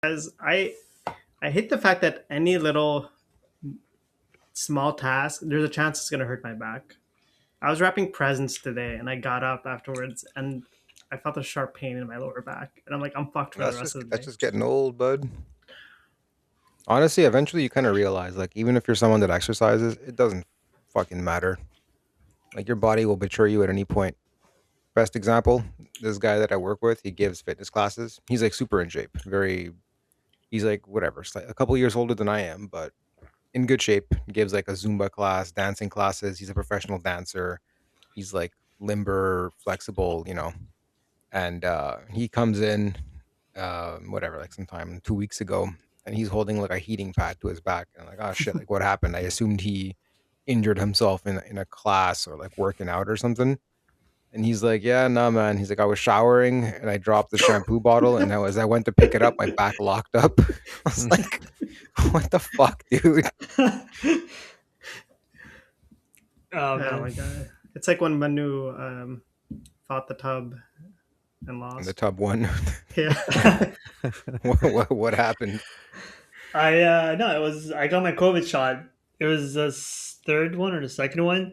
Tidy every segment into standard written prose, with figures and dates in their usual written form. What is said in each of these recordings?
As I hate the fact that any little small task, there's a chance it's gonna hurt my back. I was wrapping presents today, and I got up afterwards, and I felt a sharp pain in my lower back, and I'm like, I'm fucked for the rest of the That's day. just getting old, bud. Honestly, eventually you kind of realize, like, even if you're someone that exercises, it doesn't fucking matter. Like, your body will betray you at any point. Best example, this guy that I work with, he gives fitness classes. He's like super in shape. He's like whatever, a couple years older than I am, but in good shape. He gives like a Zumba class, dancing classes. He's a professional dancer. He's like limber, flexible, and he comes in, whatever, like sometime 2 weeks ago, and he's holding like a heating pad to his back. And I'm like, oh shit, like what happened? I assumed he injured himself in a class or like working out or something. And he's like, yeah, no, man. He's like, I was showering and I dropped the shampoo bottle, and as I went to pick it up, my back locked up. I was like, what the fuck, dude? Oh Oh man. my god, it's like when Manu fought the tub and And the lost. tub won. Yeah. What happened? I no, it was I got my COVID shot. It was the third one or the second one,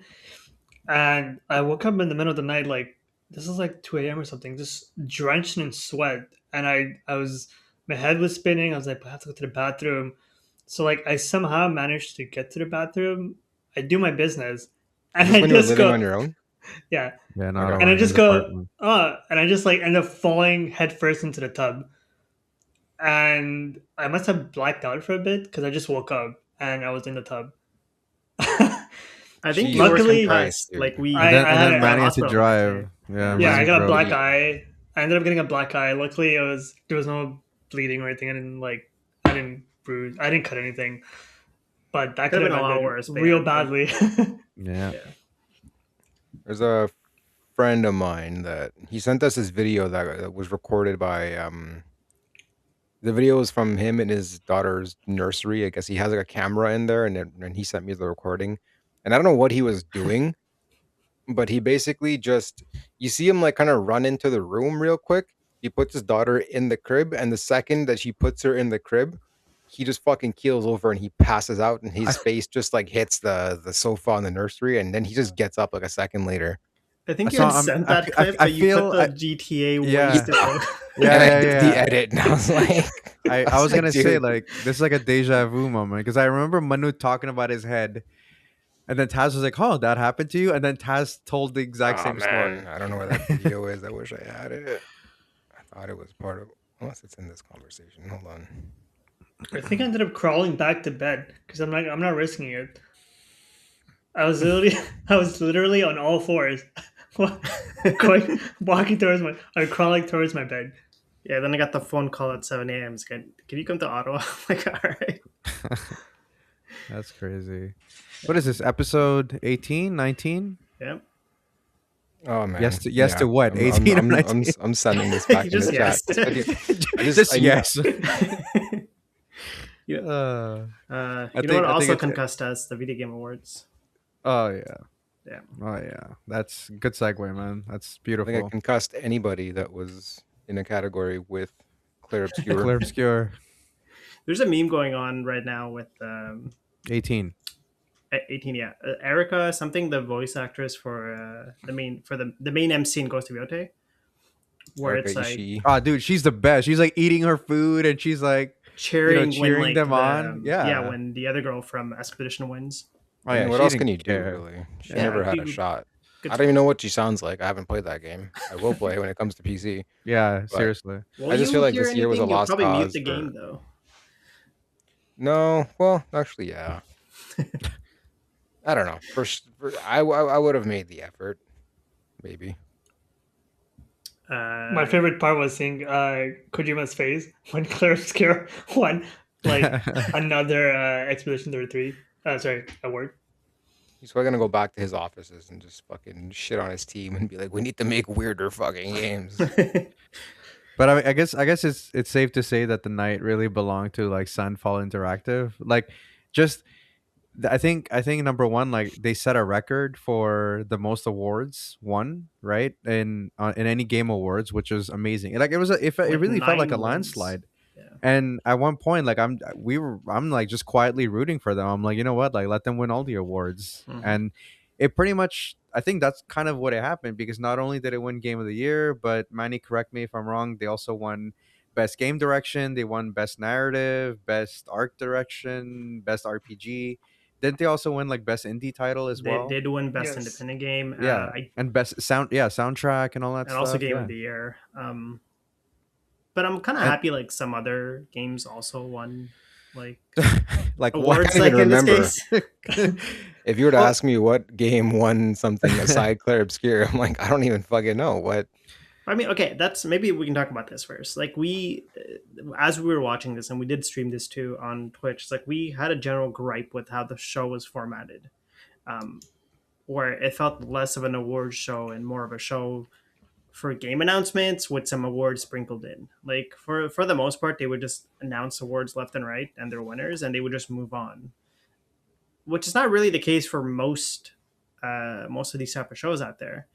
and I woke up in the middle of the night like this is like 2 a.m. or something, just drenched in sweat, and I was my head was spinning. I was like, I have to go to the bathroom. So like I somehow managed to get to the bathroom. I do my business, Is and this I when you were just living go, on your own? yeah, Yeah, no, I Okay. don't and I want in just his go, apartment. and I just like end up falling headfirst into the tub. And I must have blacked out for a bit because I just woke up and I was in the tub. I think you were Jesus Luckily, Christ, concussed. dude. Like we And then I and had then went to the Manny a had to hospital the next day. drive. Yeah, yeah, Manny I got a drove. black eye. I ended up getting a black eye. Luckily, there was no bleeding or anything. I didn't bruise, I didn't cut anything, but that Could could have have been a lot ended worse, but real yeah, badly. Yeah. yeah. There's a friend of mine that he sent us this video that was recorded by the video was from him in his daughter's nursery. I guess he has like a camera in there, and he sent me the recording. And I don't know what he was doing, but he basically just you see him like kind of run into the room real quick. He puts his daughter in the crib, and the second that she puts her in the crib, he just fucking keels over and he passes out, and his I, face just like hits the sofa in the nursery, and then he just gets up like a second later. I I think you saw had sent that clip, I but you put feel the GTA yeah. wasted mode. And I Yeah, did the yeah. edit, and I was like, I was gonna say dude, like this is like a deja vu moment because I remember Manu talking about his head, and then Taz was like, "Oh, that happened to you," and then Taz told the exact oh same story. man, I don't know where that video is. I wish I had it. I thought it was part of, unless it's in this conversation. Hold on. I think I ended up crawling back to bed because I'm not risking it. I was literally I was literally on all fours, going walking towards my or crawling towards my bed. Yeah, then I got the phone call at 7 a.m. It's like, can you come to Ottawa? I'm like, all right. That's crazy. What Yeah. is this episode 18, 19? Yeah. Oh Yes man, yes to what? 18 or 19? I'm sending this back You in the just chat. guessed. Just I, yes. you, Uh, you know what I think also it's concussed us? The Video Game Awards. oh yeah. Yeah. Oh yeah. That's good segue, man. That's I think I beautiful. concussed anybody that was in a category with Claire Obscure. Clear obscure. There's a meme going on right now with 18. 18. Yeah, Erica something, the voice actress for the main MC in Ghost of Yote, where Erica it's like Ishii. Oh dude, she's the best. She's like eating her food and she's like cheering when cheering like them on. Yeah. when the other girl from Expedition wins. Oh I yeah, mean, what she else didn't can you do, care. really? She Yeah. never had a Good- shot. good I don't even know what she sounds like. I haven't played that game. I will play when it comes to PC. Yeah, But seriously. Will I just you feel like hear this year was a anything? You'll lost probably mute cause the game for. though. No, well, actually, yeah. I don't know. I would have made the effort, maybe. My favorite part was seeing Kojima's face when Claire Obscure won like another Expedition 33. Sorry, award. He's probably gonna go back to his offices and just fucking shit on his team and be like, "We need to make weirder fucking games." But I guess it's safe to say that the night really belonged to like Sunfall Interactive. Like just I think number one, like they set a record for the most awards won, right? In any game awards, which was amazing. Like it was it Like really felt like 9 a wins. landslide. Yeah. And at one point, like I'm like just quietly rooting for them. I'm like, you know what, like let them win all the awards. Mhm. And it pretty much, I think that's kind of what it happened, because not only did it win Game of the Year, but Manny, correct me if I'm wrong, they also won Best Game Direction, they won Best Narrative, Best Art Direction, Best RPG. Didn't they also win like Best Indie Title as They well? did win best Yes. independent game. Yeah, I and Best Sound, yeah, soundtrack and all that and also stuff. game of Yeah, the year. But I'm kind of and happy like some other games also won like like I what? awards. can't even Like in this remember. case, If you were to Well, ask me what game won something aside Claire Obscure, I'm like, I don't even fucking know what. I mean, okay, that's maybe we can talk about this first. Like as we were watching this, and we did stream this too on Twitch. It's like we had a general gripe with how the show was formatted, um, where it felt less of an award show and more of a show for game announcements with some awards sprinkled in. Like for the most part, they would just announce awards left and right and their winners, and they would just move on, which is not really the case for most of these type of shows out there.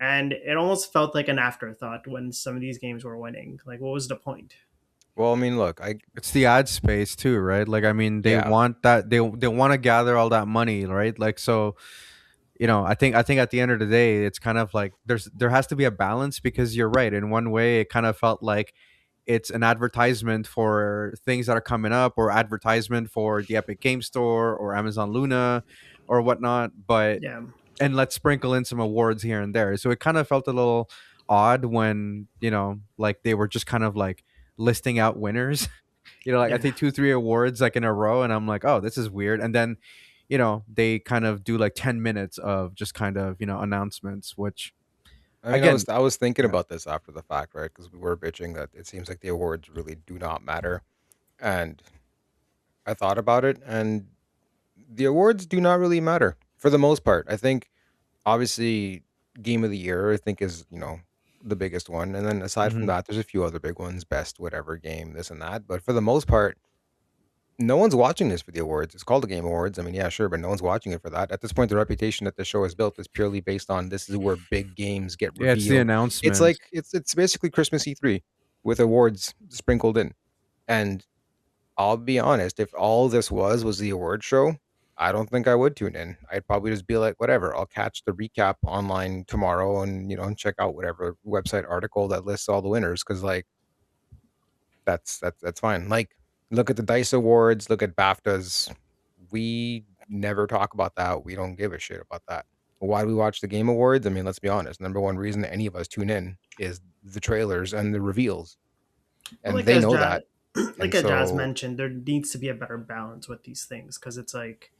And it almost felt like an afterthought when some of these games were winning. Like, what was the point? Well, I mean, look, I It's the ad space too, right? Like, I mean, they yeah, want that, they want to gather all that money, right? Like, so I think at the end of the day, it's kind of like there has to be a balance, because you're right. In one way, it kind of felt like it's an advertisement for things that are coming up, or advertisement for the Epic Game Store or Amazon Luna or whatnot. But Yeah, and let's sprinkle in some awards here and there. So it kind of felt a little odd when, like they were just kind of like listing out winners. Like I yeah. think 2 3 awards like in a row, and I'm like, oh, this is weird. And then they kind of do like 10 minutes of just kind of announcements, which I mean, again, I was thinking yeah, about this after the fact, right? Because we were bitching that it seems like the awards really do not matter, and I thought about it, and the awards do not really matter for the most part. I think obviously game of the year, I think is the biggest one, and then aside from hmm that, there's a few other big ones, best whatever game, this and that. But for the most part, no one's watching this for the awards. It's called the Game Awards. I mean, yeah, sure, but no one's watching it for that. At this point, the reputation that the show has built is purely based on this is where big games get yeah, it's the revealed. It's announcement. like it's basically Christmas E3 with awards sprinkled in. And I'll be honest, if all this was the award show, I don't think I would tune in. I'd probably just be like, whatever. I'll catch the recap online tomorrow, and check out whatever website article that lists all the winners, because like that's fine. Like, look at the Dice Awards, look at BAFTAs. We never talk about that. We don't give a shit about that. Why do we watch the Game Awards? I mean, let's be honest. Number one reason any of us tune in is the trailers and the reveals, Well, and they know that. And like as Jazz so, mentioned, there needs to be a better balance with these things because it's like,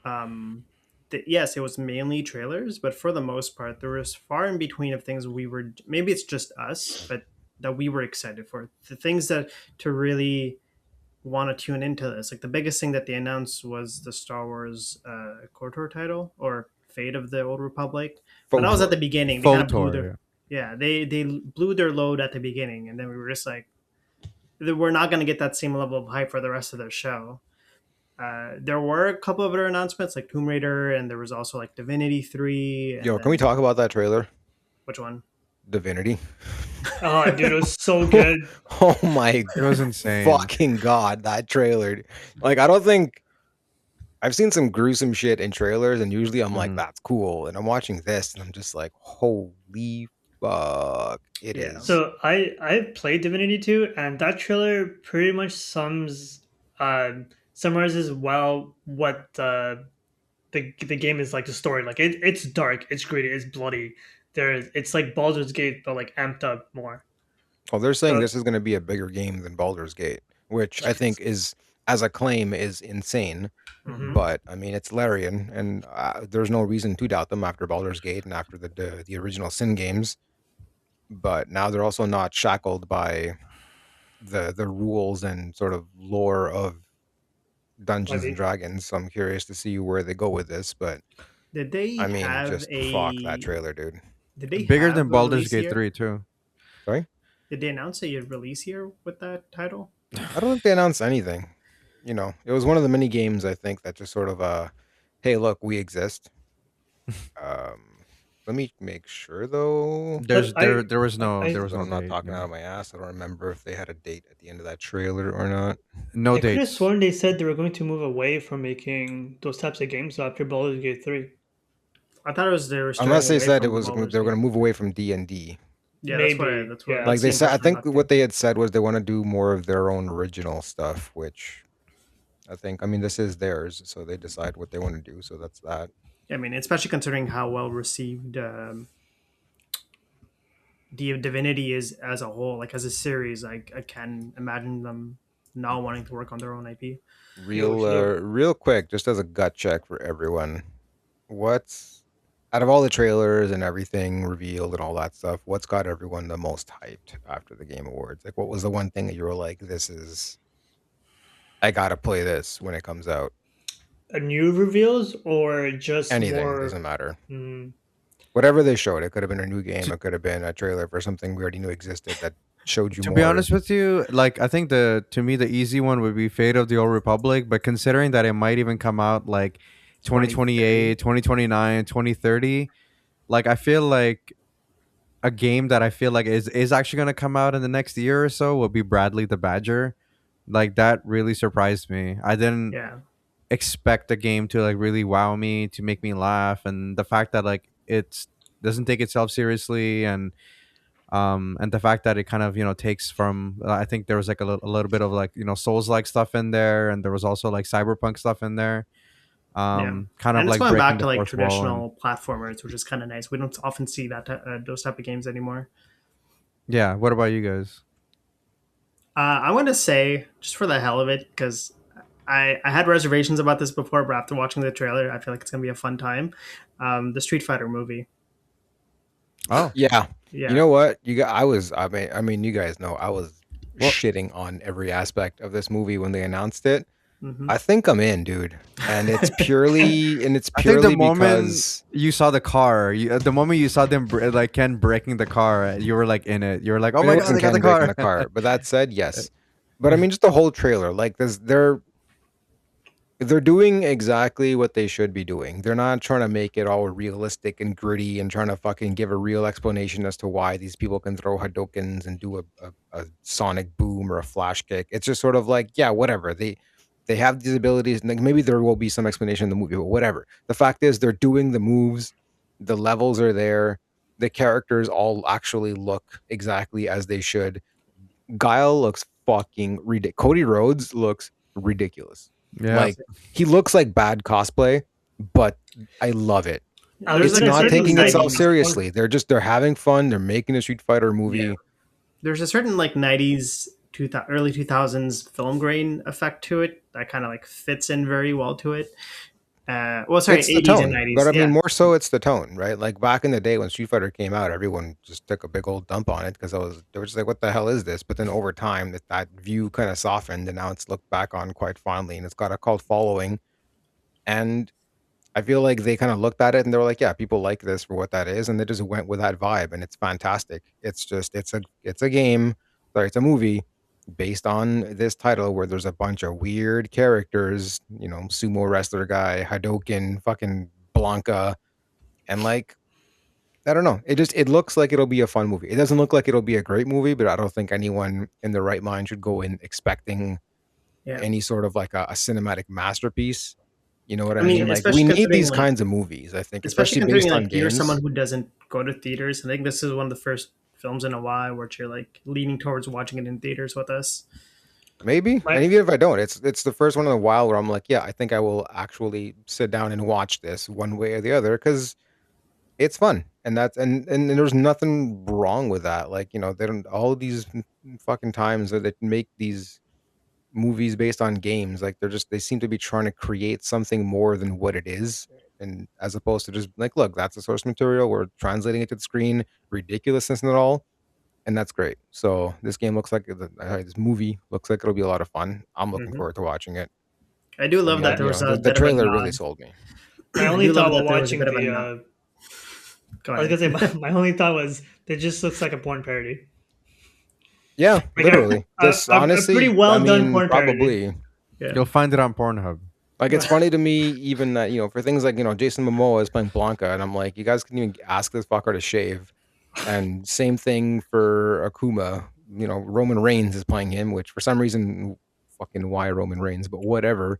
um, yes, it was mainly trailers, but for the most part, there was far in between of things we were. Maybe it's just us, but that we were excited for the things that to really want to tune into this. Like the biggest thing that they announced was the Star Wars KOTOR title or Fate of the Old Republic, but that was at the Photor. beginning. They kind of blew Photor, their yeah. yeah they blew their load at the beginning, and then we were just like we're not going to get that same level of hype for the rest of the show. There were a couple of other announcements like Tomb Raider, and there was also like Divinity 3, and Yo, can we then talk about that trailer? which one? Divinity. oh, dude, it was so good. Oh my It was insane. fucking god, that trailer. Like, I don't think I've seen some gruesome shit in trailers, and usually I'm like, hmm that's cool. And I'm watching this, and I'm just like, holy fuck, it Yeah. is. So I played Divinity 2, and that trailer pretty much summarizes well what the game is like. The story, like it's dark, it's gritty, it's bloody. It's like Baldur's Gate, but like amped up more. Oh, they're saying So this is going to be a bigger game than Baldur's Gate, which I think is, as a claim, is insane. Hmm. But I mean, it's Larian, and there's no reason to doubt them after Baldur's Gate and after the original Sin games. But now they're also not shackled by the rules and sort of lore of Dungeons and maybe Dragons. So I'm curious to see where they go with this. But Did they I mean, have just fuck that a? trailer, dude. Did they Bigger than have a Baldur's release Gate year? 3 too. Sorry, Did they announce a release year with that title? I don't think they announced anything. It was one of the mini games I think that just sort of hey, look, we exist. Um, Let me make sure though. There's I, there was no I, So I'm not date. talking out No, of my ass. I don't remember if they had a date at the end of that trailer or not. no I could have dates. sworn they said they were going to move away from making those types of games after Baldur's Gate 3. I thought it was they were Unless straying they away said it from was Baldur's they were Gate. going to move away from D&D. Yeah, Maybe, that's what yeah. Like that's they the said, I impression I think got too. what they had said was they want to do more of their own original stuff, which I think, I mean, this is theirs, so they decide what they want to do. So that's that. I mean, especially considering how well received the Divinity is as a whole, like as a series. I can imagine them not wanting to work on their own IP. Yeah, which is Real quick, just as a gut check for everyone, what's out of all the trailers and everything revealed and all that stuff, what's got everyone the most hyped after the Game Awards? Like, what was the one thing that you were like, this is, I gotta play this when it comes out? a new reveals or just Anything, more. doesn't matter. Mm, Whatever they showed, it could have been a new game, it could have been a trailer for something we already knew existed that showed you To be more. honest with you, like I think to me the easy one would be Fate of the Old Republic, but considering that it might even come out like 2030. 2028, 2029, 2030, like I feel like a game that I feel like is actually going to come out in the next year or so will be Bradley the Badger. Like that really surprised me. I didn't Yeah, expect the game to like really wow me, to make me laugh, and the fact that like it's doesn't take itself seriously, and the fact that it kind of takes from I think there was like a little bit of like Souls like stuff in there, and there was also like cyberpunk stuff in there, yeah, kind of and it's like going breaking back the to like fourth wall. And traditional platformers, which is kind of nice. We don't often see that those type of games anymore. yeah, what about you guys? I want to say, just for the hell of it, because I had reservations about this before, but after watching the trailer, I feel like it's gonna be a fun time. The Street Fighter movie. Oh, Yeah. You Yeah. know what? I mean, you guys know I was well, shitting on every aspect of this movie when they announced it. Hmm. I think I'm in, dude. And it's I think the purely moment because you saw the car, the moment you saw them like Ken breaking the car, you were like in it. You were like, oh I mean, my it god, wasn't they got the Ken breaking car. the car. But that said, yes. But I mean, just the whole trailer, like this, they're doing exactly what they should be doing. They're not trying to make it all realistic and gritty and trying to fucking give a real explanation as to why these people can throw Hadokens and do a sonic boom or a flash kick. It's just sort of like, yeah, whatever. They have these abilities, and like maybe there will be some explanation in the movie, but whatever. The fact is they're doing the moves, the levels are there, the characters all actually look exactly as they should. Guile looks fucking ridiculous. Cody Rhodes looks ridiculous. Yeah, Like he looks like bad cosplay, but I love it. There's It's like a not certain taking itself 90s. seriously. They're having fun. They're making a Street Fighter Yeah. movie. There's a certain like 90s, early 2000s film grain effect to it that kind of like fits in very well to it. Well, sorry, It's the 80s and tone, but 90s. I Yeah. mean, more so, it's the tone, right? Like back in the day when Street Fighter came out, everyone just took a big old dump on it because they were just like, "What the hell is this?" But then over time, that view kind of softened, and now it's looked back on quite fondly, and it's got a cult following. And I feel like they kind of looked at it and they were like, yeah, people like this for what that is, and they just went with that vibe, and it's fantastic. It's just it's a game, sorry, it's a movie based on this title where there's a bunch of weird characters, sumo wrestler guy, Hadoken, fucking Blanca, and like I don't know. It looks like it'll be a fun movie. It doesn't look like it'll be a great movie, but I don't think anyone in their right mind should go in expecting Yeah. any sort of like a cinematic masterpiece. You know what I I mean, mean? Like we especially need considering these like kinds of movies, I think, especially especially considering based on like you're someone games. who doesn't go to theaters. I think this is one of the first films in a while where you're like leaning towards watching it in theaters with us. Maybe. my, And even if I don't, it's the first one in a while where I'm like, yeah, I think I will actually sit down and watch this one way or the other because it's fun. And there's nothing wrong with that. Like, they don't all these fucking times that they make these movies based on games, like they seem to be trying to create something more than what it is, and as opposed to just like, look, that's the source material, we're translating it to the screen, ridiculousness and it all, and that's great. So this movie looks like it'll be a lot of fun. I'm looking Hmm. forward to watching it. I do I love mean, that there was the a bit of a trailer really nod. sold me. my I only do love thought while that there was a watching bit of a the. nod. Go I was ahead. gonna say my only thought was it just looks like a porn parody. Yeah, Like literally, a this pretty honestly, I well done mean, porn parody. probably. Yeah. you'll find it on Pornhub. Like it's funny to me even that for things like Jason Momoa is playing Blanca, and I'm like, you guys can even ask this fucker to shave. And same thing for Akuma. Roman Reigns is playing him, which for some reason, fucking why Roman Reigns, but whatever.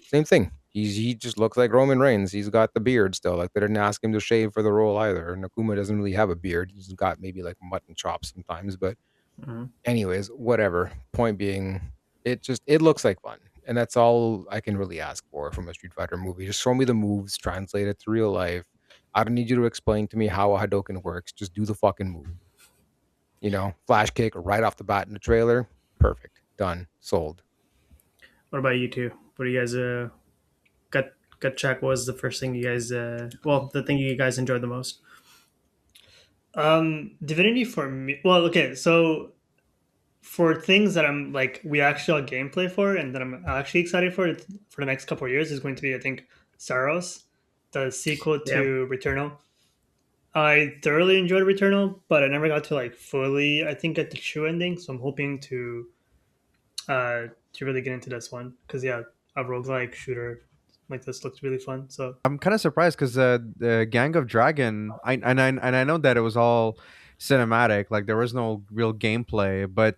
Same thing. He just looks like Roman Reigns. He's got the beard still. Like they didn't ask him to shave for the role either. And Akuma doesn't really have a beard. He's got maybe like mutton chops sometimes. But Mhm. anyways, whatever. Point being, it looks like fun. And that's all I can really ask for from a Street Fighter movie. Just show me the moves, translate it to real life. I don't need you to explain to me how a Hadoken works. Just do the fucking move. Flash kick right off the bat in the trailer. Perfect. Done. Sold. What about you two? What do you guys gut check? What was the first thing you guys well, the thing you guys enjoyed the most? Divinity for me. Well, okay, so for things that I'm like we actually got gameplay for and that I'm actually excited for the next couple of years is going to be I think Saros, the sequel Yeah. to Returnal. I thoroughly enjoyed Returnal, but I never got to like fully I think get the true ending. So I'm hoping to really get into this one because yeah, a roguelike shooter like this looks really fun. So I'm kind of surprised because the Gang of Dragon, I know that it was all cinematic, like there was no real gameplay, but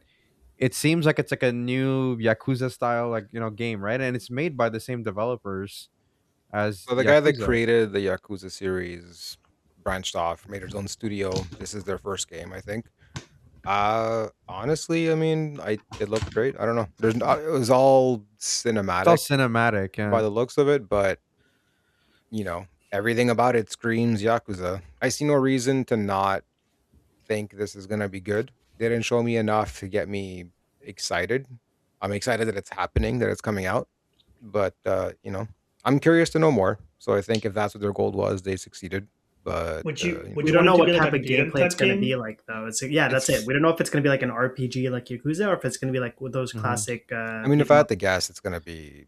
it seems like it's like a new Yakuza style, like game, right? And it's made by the same developers as So the guy that Yakuza. created the Yakuza series branched off, made his own studio. This is their first game, I think. Honestly, I mean, I it looked great. I don't know. There's not, it was all It's all cinematic cinematic, by yeah. the looks of it, but everything about it screams Yakuza. I see no reason to not think this is gonna be good. They didn't show me enough to get me excited. I'm excited that it's happening, that it's coming out, but I'm curious to know more. So I think if that's what their goal was, they succeeded. But would We you don't want know it to what be like a type of beat 'em gameplay it's type going to be game? like, though. It's yeah, that's it. it's We don't know if it's going to be like an RPG like Yakuza, or if it's going to be like with those Hmm. classic I mean, beat if I 'em had up. to guess, it's gonna be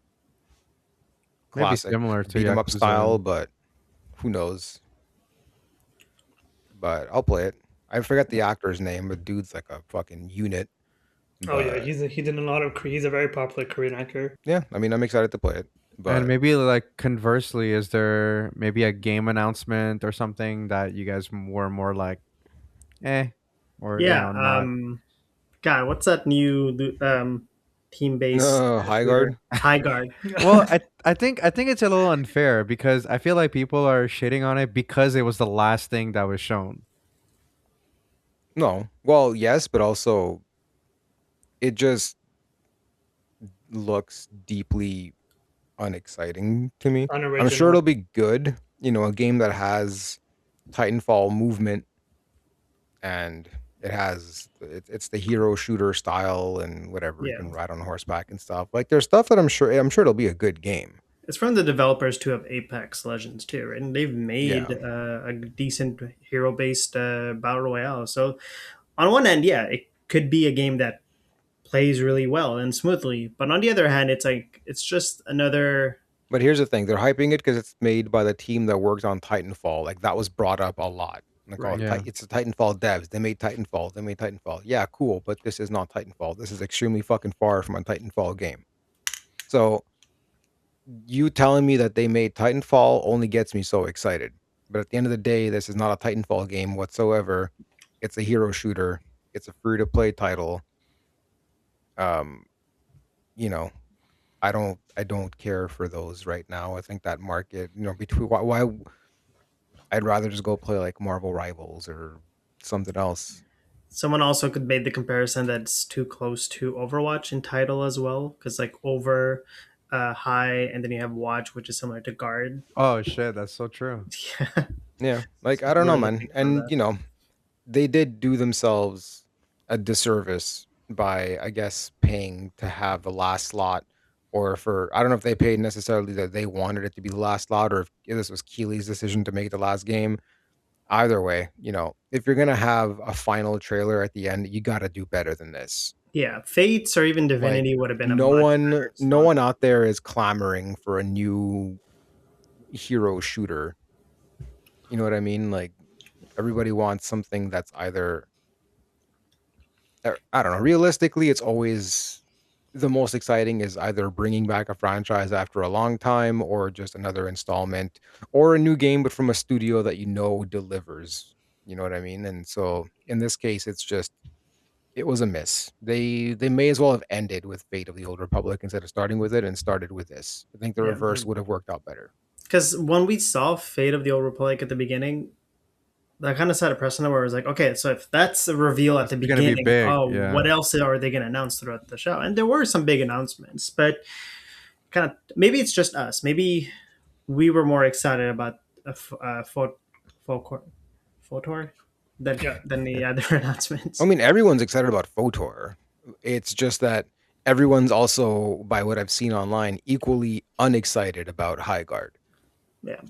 Maybe classic similar to beat 'em up style, Yakuza. but who knows? But I'll play it. I forget the actor's name, but dude's like a fucking unit. Oh yeah, But he did a lot of he's a very popular Korean actor. yeah, I mean, I'm excited to play it. And But maybe like conversely, is there maybe a game announcement or something that you guys were more like, eh, or Yeah. not? God, what's that new team based no, High shooter? Guard. High Guard. Well, I think it's a little unfair because I feel like people are shitting on it because it was the last thing that was shown. No, well, yes, but also it just looks deeply unexciting to me. I'm sure it'll Unoriginal. be good. A game that has Titanfall movement and it's the hero shooter style and whatever you Yeah. can ride on horseback and stuff. Like there's stuff that I'm sure it'll be a good game. It's from the developers too of Apex Legends too, right? And they've made Yeah. a decent hero based battle royale. So on one end, yeah, it could be a game that plays really well and smoothly. But on the other hand, it's like it's just another. But here's the thing: they're hyping it because it's made by the team that worked on Titanfall. Like that was brought up a lot. Like, oh, Right. Yeah. It's the Titanfall devs. They made Titanfall. They made Titanfall. Yeah, cool. But this is not Titanfall. This is extremely fucking far from a Titanfall game. So you telling me that they made Titanfall only gets me so excited. But at the end of the day, this is not a Titanfall game whatsoever. It's a hero shooter. It's a free to play title. Um, you know, I don't care for those right now. I think that market, between why I'd rather just go play like Marvel Rivals or something else. Someone also could make the comparison that it's too close to Overwatch in title as well, because like over high, and then you have watch, which is similar to guard. Oh shit, that's so true. Yeah, Yeah, like I don't one know, of the man. things of And that. they did do themselves a disservice by, I guess, paying to have the last slot, or for I don't know if they paid necessarily that they wanted it to be the last slot, or if this was Keely's decision to make it the last game. Either way, if you're gonna have a final trailer at the end, you got to do better than this. Yeah, Fates or even Like Divinity would have been a no much one, better no slot. one out there is clamoring for a new hero shooter. You know what I mean? Like everybody wants something that's either I don't know. Realistically, it's always the most exciting is either bringing back a franchise after a long time, or just another installment, or a new game, but from a studio that you know delivers. You know what I mean? And so in this case, it's just it was a miss. They may as well have ended with Fate of the Old Republic instead of starting with it, and started with this. I think the Yeah, reverse Mhm. would have worked out better. because when we saw Fate of the Old Republic at the beginning, that kind of set a precedent where it was like, okay, so if that's a reveal at It's the gonna be beginning, big, oh, yeah. what else are they going to announce throughout the show? And there were some big announcements, but kind of maybe it's just us. Maybe we were more excited about Fotor Fotor than Yeah. the other I announcements. mean, everyone's excited about Photor. It's just that everyone's also, by what I've seen online, equally unexcited about High Guard. Yeah.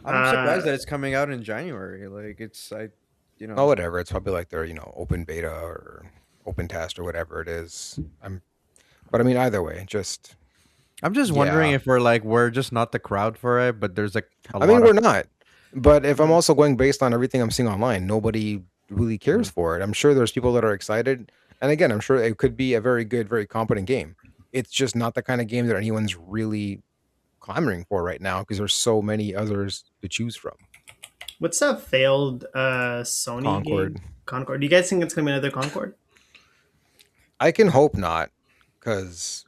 I'm surprised Uh, that it's coming out in January. Like it's I, you Oh, know, whatever. It's probably like their, open beta or open test or whatever it is. But I mean, either way, just I'm just wondering yeah. if we're just not the crowd for it, but there's like a I mean, lot of we're not. But if I'm mm, also going based on everything I'm seeing online, nobody really cares Mhm. for it. I'm sure there's people that are excited. And again, I'm sure it could be a very good, very competent game. It's just not the kind of game that anyone's really clamoring for right now because there's so many others to choose from. what's that failed Sony Concord. game? Concord. Do you guys think it's gonna be another Concord? I can hope not, because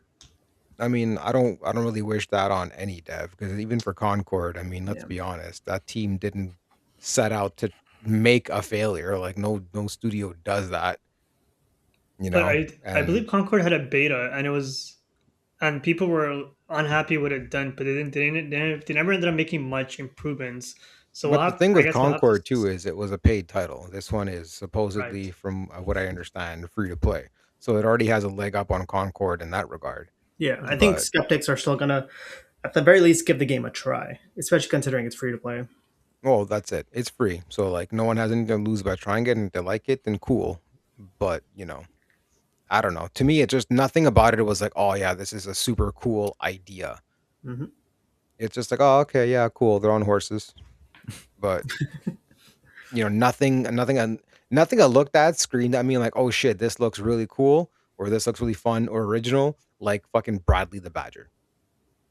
I mean, I don't really wish that on any dev, because even for Concord, I mean, let's Yeah. be honest, that team didn't set out to make a failure. Like no studio does that, you But know. I believe And Concord had a beta, and it was and people were unhappy with it done, but they never ended up making much improvements. So but the thing I with guess we'll have to Concord too is it was a paid title. This one is right. supposedly, from what I understand, free to play. So it already has a leg up on Concord in that regard. Yeah, I think But skeptics are still gonna, at the very least, give the game a try, especially considering it's free to play. well, that's it. It's free. So like no one has anything to lose by trying it, and if they like it, then cool. But I don't know. To me, it just nothing about it was like, oh yeah, this is a super cool idea. Hmm. It's just like, oh okay, yeah, cool. They're on horses, but nothing I looked at screamed at me like, oh shit, this looks really cool, or this looks really fun or original, like fucking Bradley the Badger.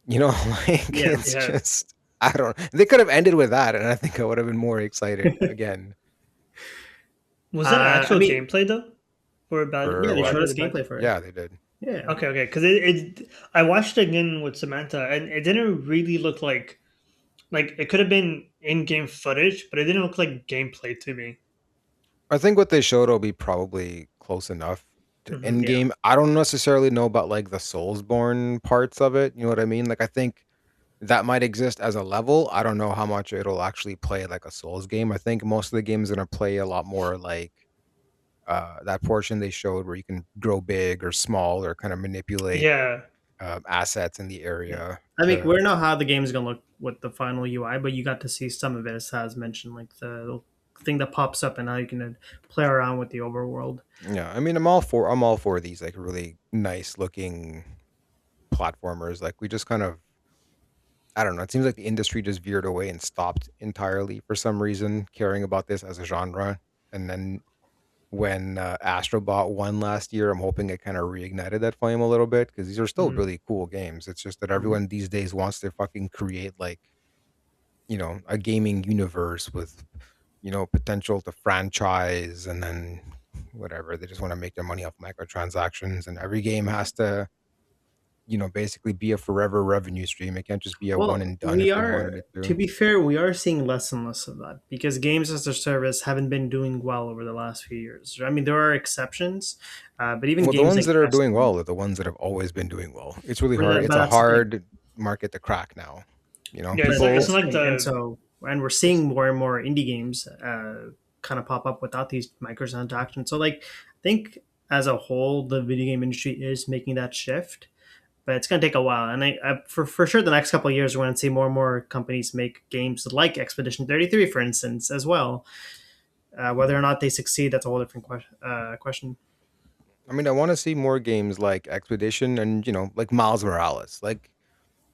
Like Yeah, it's Yeah. just I don't. They could have ended with that, and I think I would have been more excited again Was that I actual mean, gameplay though for yeah, for they what? showed Bradley us the Badger? gameplay for it. Yeah, they did. Yeah, Okay, okay, because I watched it again with Samantha, and it didn't really look like it could have been in-game footage, but it didn't look like gameplay to me. I think what they showed will be probably close enough to Hmm. end yeah. game. I don't necessarily know about like the Soulsborne parts of it. You know what I mean? Like I think that might exist as a level. I don't know how much it'll actually play like a Souls game. I think most of the game's gonna play a lot more like that portion they showed where you can grow big or small or kind of manipulate Yeah, assets in the Yeah. area I mean, we to don't know how the game's gonna look with the final UI, but you got to see some of it, as has mentioned, like the thing that pops up and how you can play around with the overworld. yeah. I mean, I'm all for these like really nice looking platformers. Like we just kind of I don't know. It seems like the industry just veered away and stopped entirely for some reason caring about this as a genre. And then when Astrobot won last year, I'm hoping it kind of reignited that flame a little bit, because these are still mhm. really cool games. It's just that Mhm. everyone these days wants to fucking create like a gaming universe with potential to franchise, and then whatever they just want to make their money off microtransactions, and every game has to basically be a forever revenue stream. It can't just be a one Well, and done we if they wanted are, it to to. be fair, we are seeing less and less of that because games as a service haven't been doing well over the last few years. I mean, there are exceptions, but even Well, the games ones like that are doing Destiny, well are the ones that have always been doing well. It's really hard. but It's a that's the thing. hard market to crack now. Yeah, But it's People. not that's the like thing, and the so and we're it's seeing more and more indie games kind of pop up without these microtransactions. So, like, I think as a whole, the video game industry is making that shift, but it's going to take a while. And for sure, the next couple of years, we're going to see more and more companies make games like Expedition 33, for instance, as well. Whether or not they succeed, that's a whole different question. I mean, I want to see more games like Expedition and like Miles Morales. Like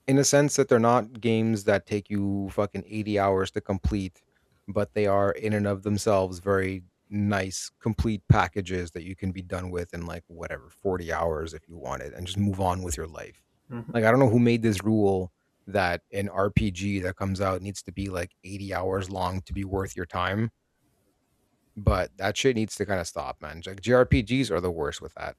in a sense that they're not games that take you fucking 80 hours to complete, but they are in and of themselves very nice complete packages that you can be done with in like whatever 40 hours if you want it and just move on with your life. Mhm. Like I don't know who made this rule that an RPG that comes out needs to be like 80 hours long to be worth your time, but that shit needs to kind of stop, man. Like JRPGs are the worst with that.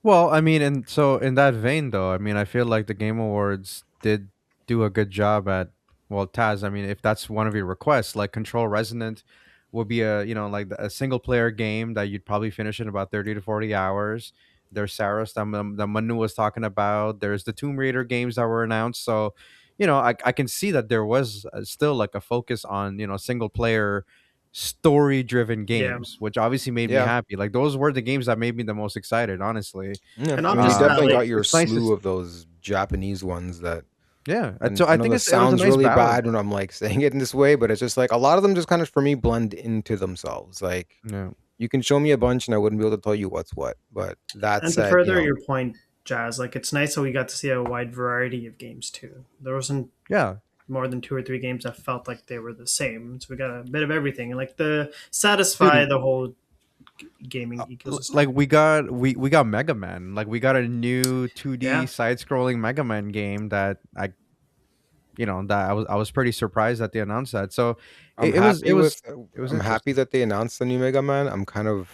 Well, I mean, and so in that vein, though, I mean, I feel like the Game Awards did do a good job at. Well, Taz, I mean, if that's one of your requests, like Control Resonant would be a like a single player game that you'd probably finish in about 30 to 40 hours. There's Saros that Manu was talking about. There's the Tomb Raider games that were announced. So, I can see that there was still like a focus on single player story driven Yeah, games, which obviously made me Yeah. happy. Like those were the games that made me the most excited, honestly. Yeah. and I mean, you opposite that, definitely like got your It's nice to slew of those Japanese ones that, yeah. and So I I know think this it was a sounds nice really balance. bad when I'm like saying it in this way, but it's just like a lot of them just kind of for me blend into themselves. Like Yeah. you can show me a bunch and I wouldn't be able to tell you what's what. But that and to said, further your point, Jazz, like it's nice that we got to see a wide variety of games too. There wasn't Yeah. more than two or three games that felt like they were the same. So we got a bit of everything, and like the satisfy Dude, the whole gaming ecosystem. like we got Mega Man. Like we got a new 2D Yeah, side scrolling Mega Man game that I was pretty surprised that they announced that. So I'm it was it happy was with it was I'm happy interesting. that they announced the new Mega Man. I'm kind of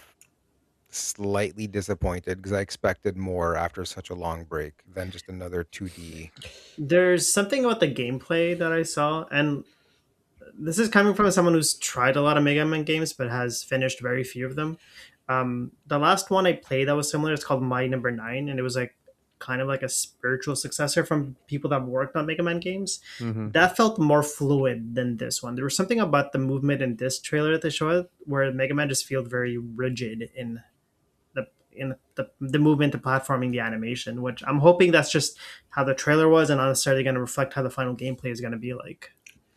slightly disappointed because I expected more after such a long break than just another 2D. there's something about the gameplay that I saw, and this is coming from someone who's tried a lot of Mega Man games but has finished very few of them. The last one I played that was similar is called My Number Nine, and it was like kind of like a spiritual successor from people that worked on Mega Man games. Hmm. That felt more fluid than this one. There was something about the movement in this trailer that they showed where Mega Man just feels very rigid the the movement, the platforming, the animation. Which I'm hoping that's just how the trailer was, and not necessarily going to reflect how the final gameplay is going to be like.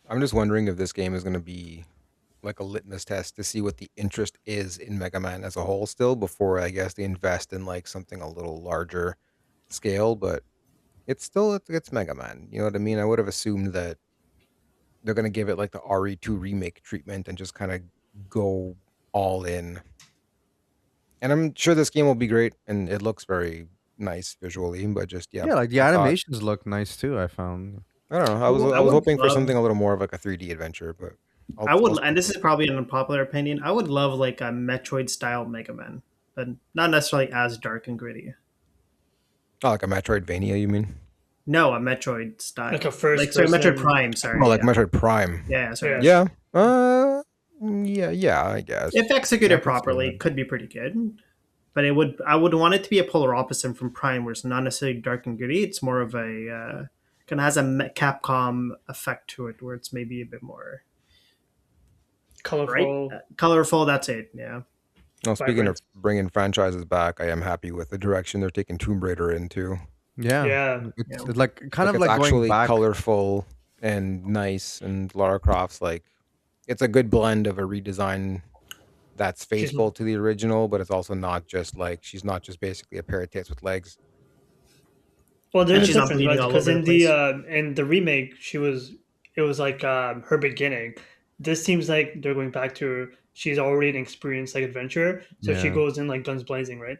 I'm just wondering if this game is going to be like a litmus test to see what the interest is in Mega Man as a whole still before I guess they invest in like something a little larger scale, but it's Mega Man. You know what I mean? I would have assumed that they're going to give it like the RE2 remake treatment and just kind of go all in. And I'm sure this game will be great and it looks very nice visually, but just yeah, Yeah, like the I thought animations look nice too, I found. I don't know. I I was would hoping for love something a little more of like a 3D adventure, but I I'll would, and still this is take it. probably an unpopular opinion. I would love like a Metroid style Mega Man, but not necessarily as dark and gritty. Oh, like a Metroidvania, you mean? No, a Metroid Like a style, like first sorry, Metroid person. Prime. Oh, Sorry, like yeah, Metroid Prime. yeah, sorry. Yeah. Yeah. Yeah, I guess. If I executed can see properly, that. it could be pretty good. But it would, I would want it to be a polar opposite from Prime, where it's not necessarily dark and gritty. It's more of a kind of has a Capcom effect to it, where it's maybe a bit more bright, Colorful, colorful. That's it. Yeah. Well, speaking of vibrant. bringing franchises back, I am happy with the direction they're taking Tomb Raider into. Yeah. Yeah. Yeah. It's like kind Like of it's like going actually back. colorful and nice, and Lara Croft's like it's a good blend of a redesign that's She's faithful to the original, but it's also not just like she's not just basically a pair of tits with legs. well. There's And a she's not difference, bleeding right? all Because over the place. in the remake, it was like her beginning. This seems like they're going back to she's already an experienced like adventurer, so she Yeah. goes in like guns blazing, right?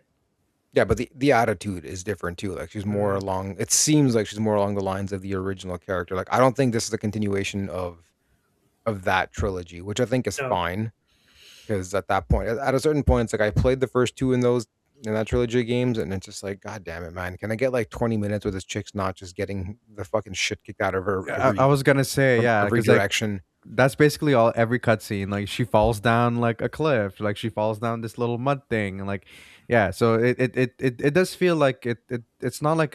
Yeah, but the attitude is different too. Like she's more Mm. along. It seems like she's more along the lines of the original character. Like I don't think this is a continuation of that trilogy, which I think is No, fine because at that point, at a certain point, it's like I played the first two in that trilogy of games, and it's just like, God damn it, man! Can I get like 20 minutes with this chick's not just getting the fucking shit kicked out of her I was gonna say, from yeah, every because like direction? that's basically all every cutscene. Like she falls down like a cliff, like she falls down this little mud thing, and like yeah. So it does feel like it's not like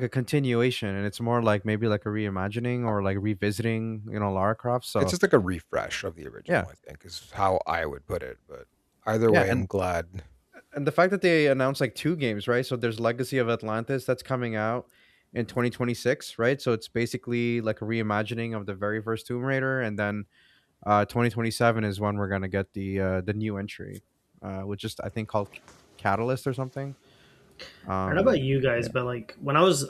a continuation, and it's more like maybe like a reimagining or like revisiting, Lara Croft. It's So just like a refresh of the yeah, original, I think, is how I would put it. But either yeah, way, and I'm glad. and the fact that they announced like two games, right? So there's Legacy of Atlantis that's coming out in 2026, right? So it's basically like a reimagining of the very first Tomb Raider, and then 2027 is when we're gonna get the new entry, which is I think called Catalyst or something. I don't know about you guys, Yeah, but like when I was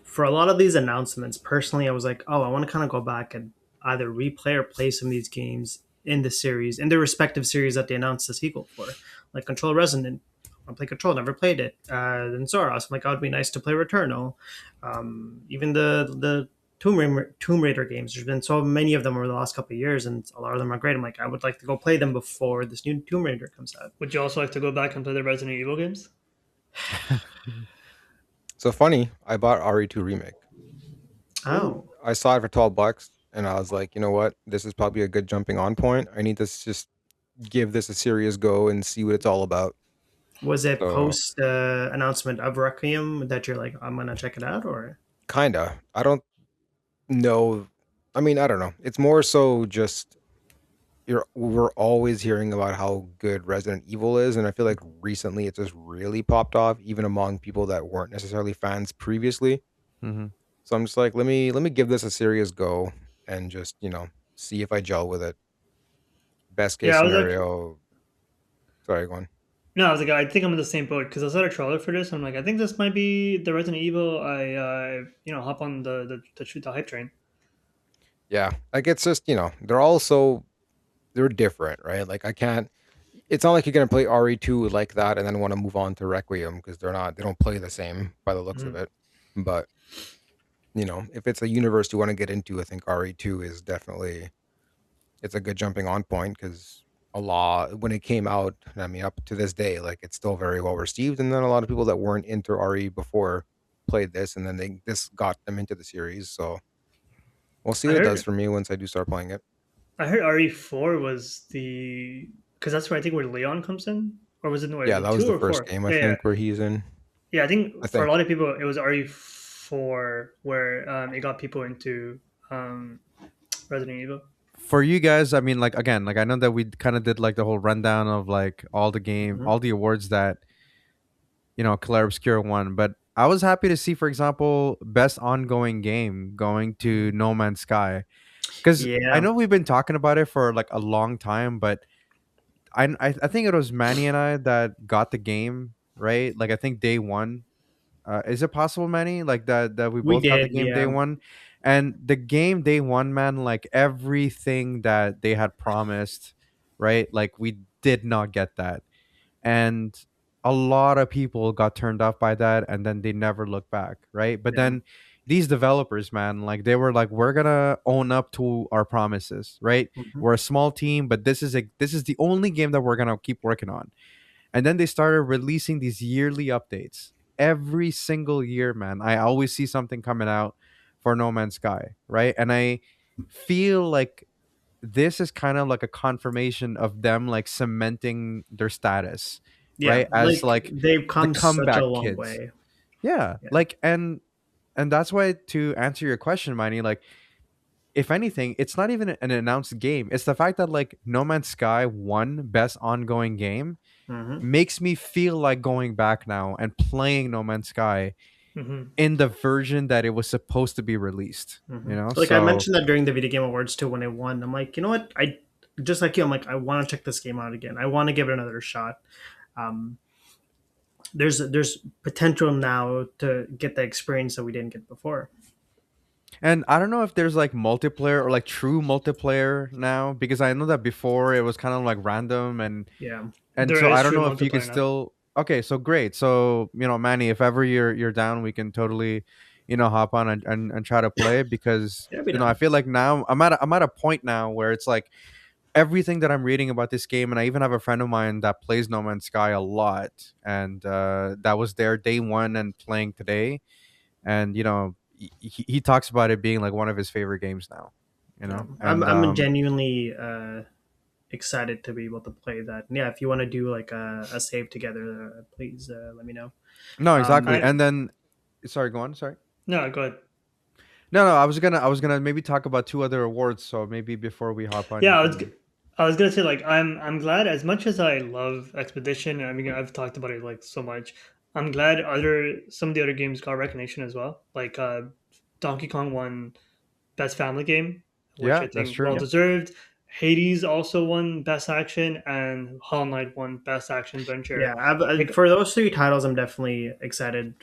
for a lot of these announcements, personally, I was like, oh, I want to kind of go back and either replay or play some of these games in the series, in their respective series that they announced the sequel for, like Control Resonant. I play Control, never played it. Then Zoros, I'm like, oh, it'd be nice to play Returnal. Even the Tomb Raider games. There's been so many of them over the last couple of years, and a lot of them are great. I'm like, I would like to go play them before this new Tomb Raider comes out. Would you also like to go back and play the Resident Evil games? So funny, I bought RE2 remake. Oh, I saw it for $12, and I was like, you know what? This is probably a good jumping on point. I need to just give this a serious go and see what it's all about. was it So post announcement of Requiem that you're like, I'm gonna check it out, or kinda. I don't know. I mean, I don't know. It's more so just we're always hearing about how good Resident Evil is, and I feel like recently it just really popped off, even among people that weren't necessarily fans previously. Hmm. So I'm just like, let me give this a serious go and just see if I gel with it. Best case Yeah, I was like, scenario. Sorry, go on. no, I was like, I think I'm in the same boat because I saw a trailer for this. And I'm like, I think this might be the Resident Evil. Hop on the hype train. Yeah, like it's just they're all they're different, right? Like I can't. It's not like you're gonna play RE2 like that and then want to move on to Requiem because they're not. They don't play the same by the looks of Mhm. it. But if it's a universe you want to get into, I think RE2 is definitely it's a good jumping on point because a lot when it came out, I mean, up to this day, like it's still very well received, and then a lot of people that weren't into RE before played this, and then this got them into the series. So we'll see I what it does heard for me once I do start playing it. I heard RE4 was the because that's where I think where Leon comes in, or was it no, was Yeah, it that was two the or first four? game I Yeah, yeah, think where he's in. yeah. I I think for a think. lot of people it was RE4 where it got people into um, Resident Evil. For you guys, I mean, like again, like I know that we kind of did like the whole rundown of like Mhm. all the awards that Claire Obscura won, but I was happy to see, for example, best ongoing game going to No Man's Sky, because I Yeah, know we've been talking about it for like a long time, but I think it was Manny and I that got the game right. Like I think day one. Is it possible, Manny? Like that we we both got the did. game day Yeah, one, and the game day one, man. Like everything that they had promised, right? Like we did not get that, and a lot of people got turned off by that, and then they never looked back, right? But yeah. then these developers, man, like they were like, we're gonna own up to our promises, right? Mhm. We're a small team, but this is the only game that we're gonna keep working on. And then they started releasing these yearly updates every single year, man. I always see something coming out for No Man's Sky, right? And I feel like this is kind of like a confirmation of them like cementing their status, Yeah, right? As like like they've the come such a comeback long kids. way. Yeah. Yeah. Like and that's why, to answer your question, Miney, like if anything, it's not even an announced game. It's the fact that like No Man's Sky won best ongoing game Hmm. makes me feel like going back now and playing No Man's Sky Hmm. in the version that it was supposed to be released. Hmm. Like I So mentioned that during the video game awards too when I won. I'm like, you know what? I just like you. I'm like, I want to check this game out again. I want to give it another shot. Um, there's potential now to get the experience that we didn't get before. and I don't know if there's like multiplayer or like true multiplayer now, because I know that before it was kind of like random, Yeah. and There so I is don't true know if you could multiplayer now. still. Okay, so great. So Manny, if ever you're down, we can totally hop on and try to play, because Yeah, be I done. feel like now I'm at a point now where it's like everything that I'm reading about this game, and I even have a friend of mine that plays No Man's Sky a lot, and that was there day one and playing today, and he talks about it being like one of his favorite games now, and I'm genuinely excited to be able to play that. And yeah, if you want to do like a save together, please let me know. no, exactly, Um, I and then sorry, go on, sorry. no, go ahead. No, I was gonna maybe talk about two other awards, so maybe before we hop on, you Yeah, can. I was gonna say like I'm glad as much as I love Expedition. I mean, I've talked about it like so much. I'm glad some of the other games got recognition as well. Like Donkey Kong won Best Family Game, which Yeah, I that's think well true. yep. deserved. Hades also won Best Action, and Hollow Knight won Best Action Yeah, Adventure. I've, Like for those three titles, I'm definitely excited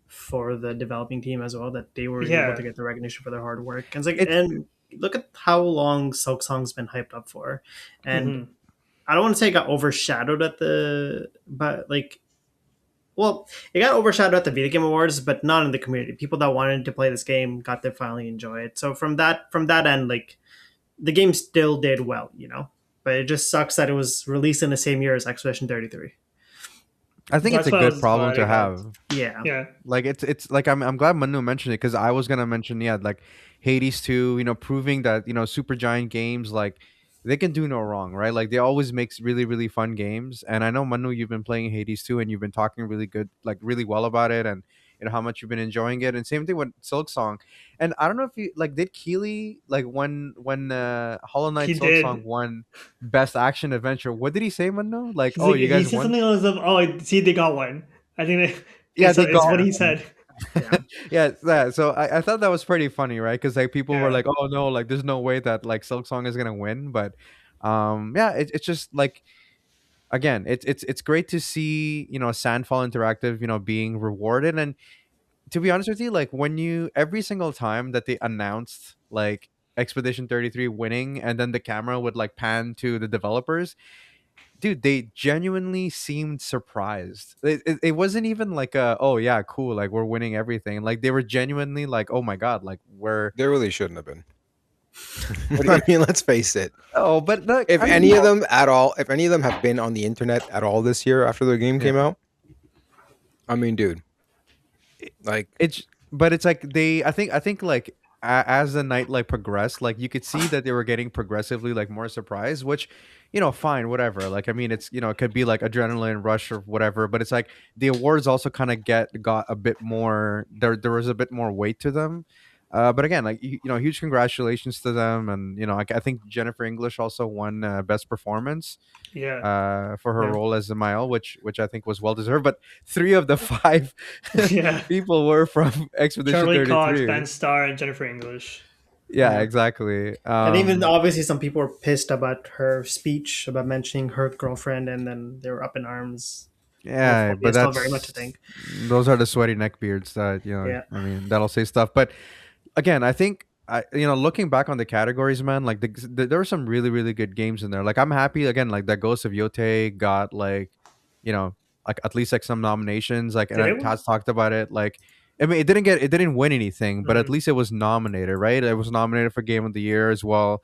for the developing team as well that they were able to yeah, get the recognition for their hard work. And it's like, It's and look at how long Silk Song's been hyped up for, and Hmm. I don't want to say it got overshadowed at the, but like, well, it got overshadowed at the Video Game Awards, but not in the community. People that wanted to play this game got to finally enjoy it. So from that end, like the game still did well, you know. But it just sucks that it was released in the same year as Expedition 33. I think it's That's a what I good was problem glad to I got. have. Yeah. Yeah, Like it's like I'm glad Manu mentioned it because I was gonna mention, yeah, like Hades 2, proving that Super Giant Games, like they can do no wrong, right? Like they always makes really really fun games, and I know Manu, you've been playing Hades 2 and you've been talking really good, like really well about it, and how much you've been enjoying it, and same thing with Silk Song. And I don't know if you like, did Keely, like when Hollow Knight he Silk Song did. won Best Action Adventure, what did he say, Manu? Like, He's oh, like, you he guys said won. something else of, oh, see, they got one. I think Yeah, they it's got what he one. said. Yeah. Yeah, that. So I thought that was pretty funny, right? Because like people were Yeah, like, "Oh no, like there's no way that like Silk Song is gonna win." But yeah, it's just like, again, it's great to see Sandfall Interactive being rewarded. And to be honest with you, like when you every single time that they announced like Expedition 33 winning, and then the camera would like pan to the developers, dude, they genuinely seemed surprised. It wasn't even like a, oh yeah, cool, like we're winning everything. Like they were genuinely like, oh my god, like we're They really shouldn't have been. what do I you, mean, let's face it. oh, but like If I mean, any of them at all, if any of them have been on the internet at all this year after the game yeah. came out, I mean, dude, like, It's but it's like I think like as the night like progressed, like you could see that they were getting progressively like more surprised, which fine, whatever. Like I mean, it's it could be like adrenaline rush or whatever, but it's like the awards also kind of got a bit more, there was a bit more weight to them. But again, like huge congratulations to them, and I think Jennifer English also won best performance yeah, for her Yeah. role as Zamael, which I think was well deserved. But three of the five yeah. people were from Expedition Charlie Cox, 33. Ben Starr, and Jennifer English. Yeah, Yeah. exactly. And even obviously some people were pissed about her speech about mentioning her girlfriend, and then they were up in arms. Yeah, Homophobia but still very much a thing. those are the sweaty neckbeards that Yeah. I mean, that'll say stuff. But again, I think looking back on the categories, man, like there were some really really good games in there. Like I'm happy again, like that Ghost of Yote got like you know like at least like some nominations. Like, and Did it win? Taz talked about it. Like, I mean, it didn't win anything, but at Mm. least it was nominated, right? It was nominated for Game of the Year as well.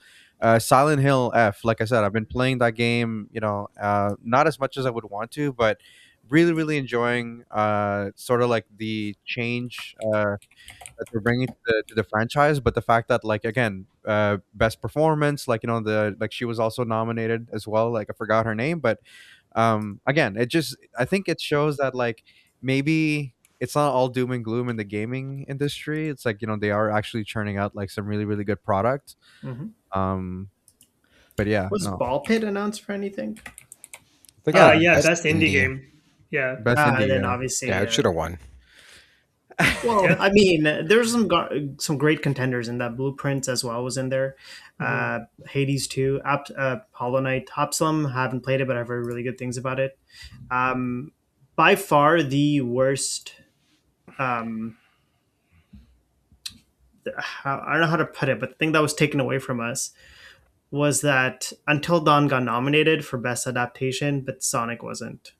Silent Hill F, like I said, I've been playing that game, not as much as I would want to, but really really enjoying sort of like the change that they're bringing to the franchise. But the fact that, like, again, best performance, like the like she was also nominated as well, like I forgot her name, but again, it just, I think it shows that like maybe it's not all doom and gloom in the gaming industry. It's like they are actually churning out like some really really good product. Hmm. um but yeah, Was no, Ball Pit announced for anything? I think yeah, Yeah, best best indie indie. game. Yeah, best And indie, then yeah. obviously, Yeah, it should have won. well, yeah. I mean, there's some great contenders in that. Blueprints as well was in there. Mhm. Hades 2, Hollow Knight, Hopslum. Haven't played it, but I've heard really good things about it. Um, by far the worst. Um, I don't know how to put it, but the thing that was taken away from us was that Until Dawn got nominated for best adaptation, but Sonic wasn't.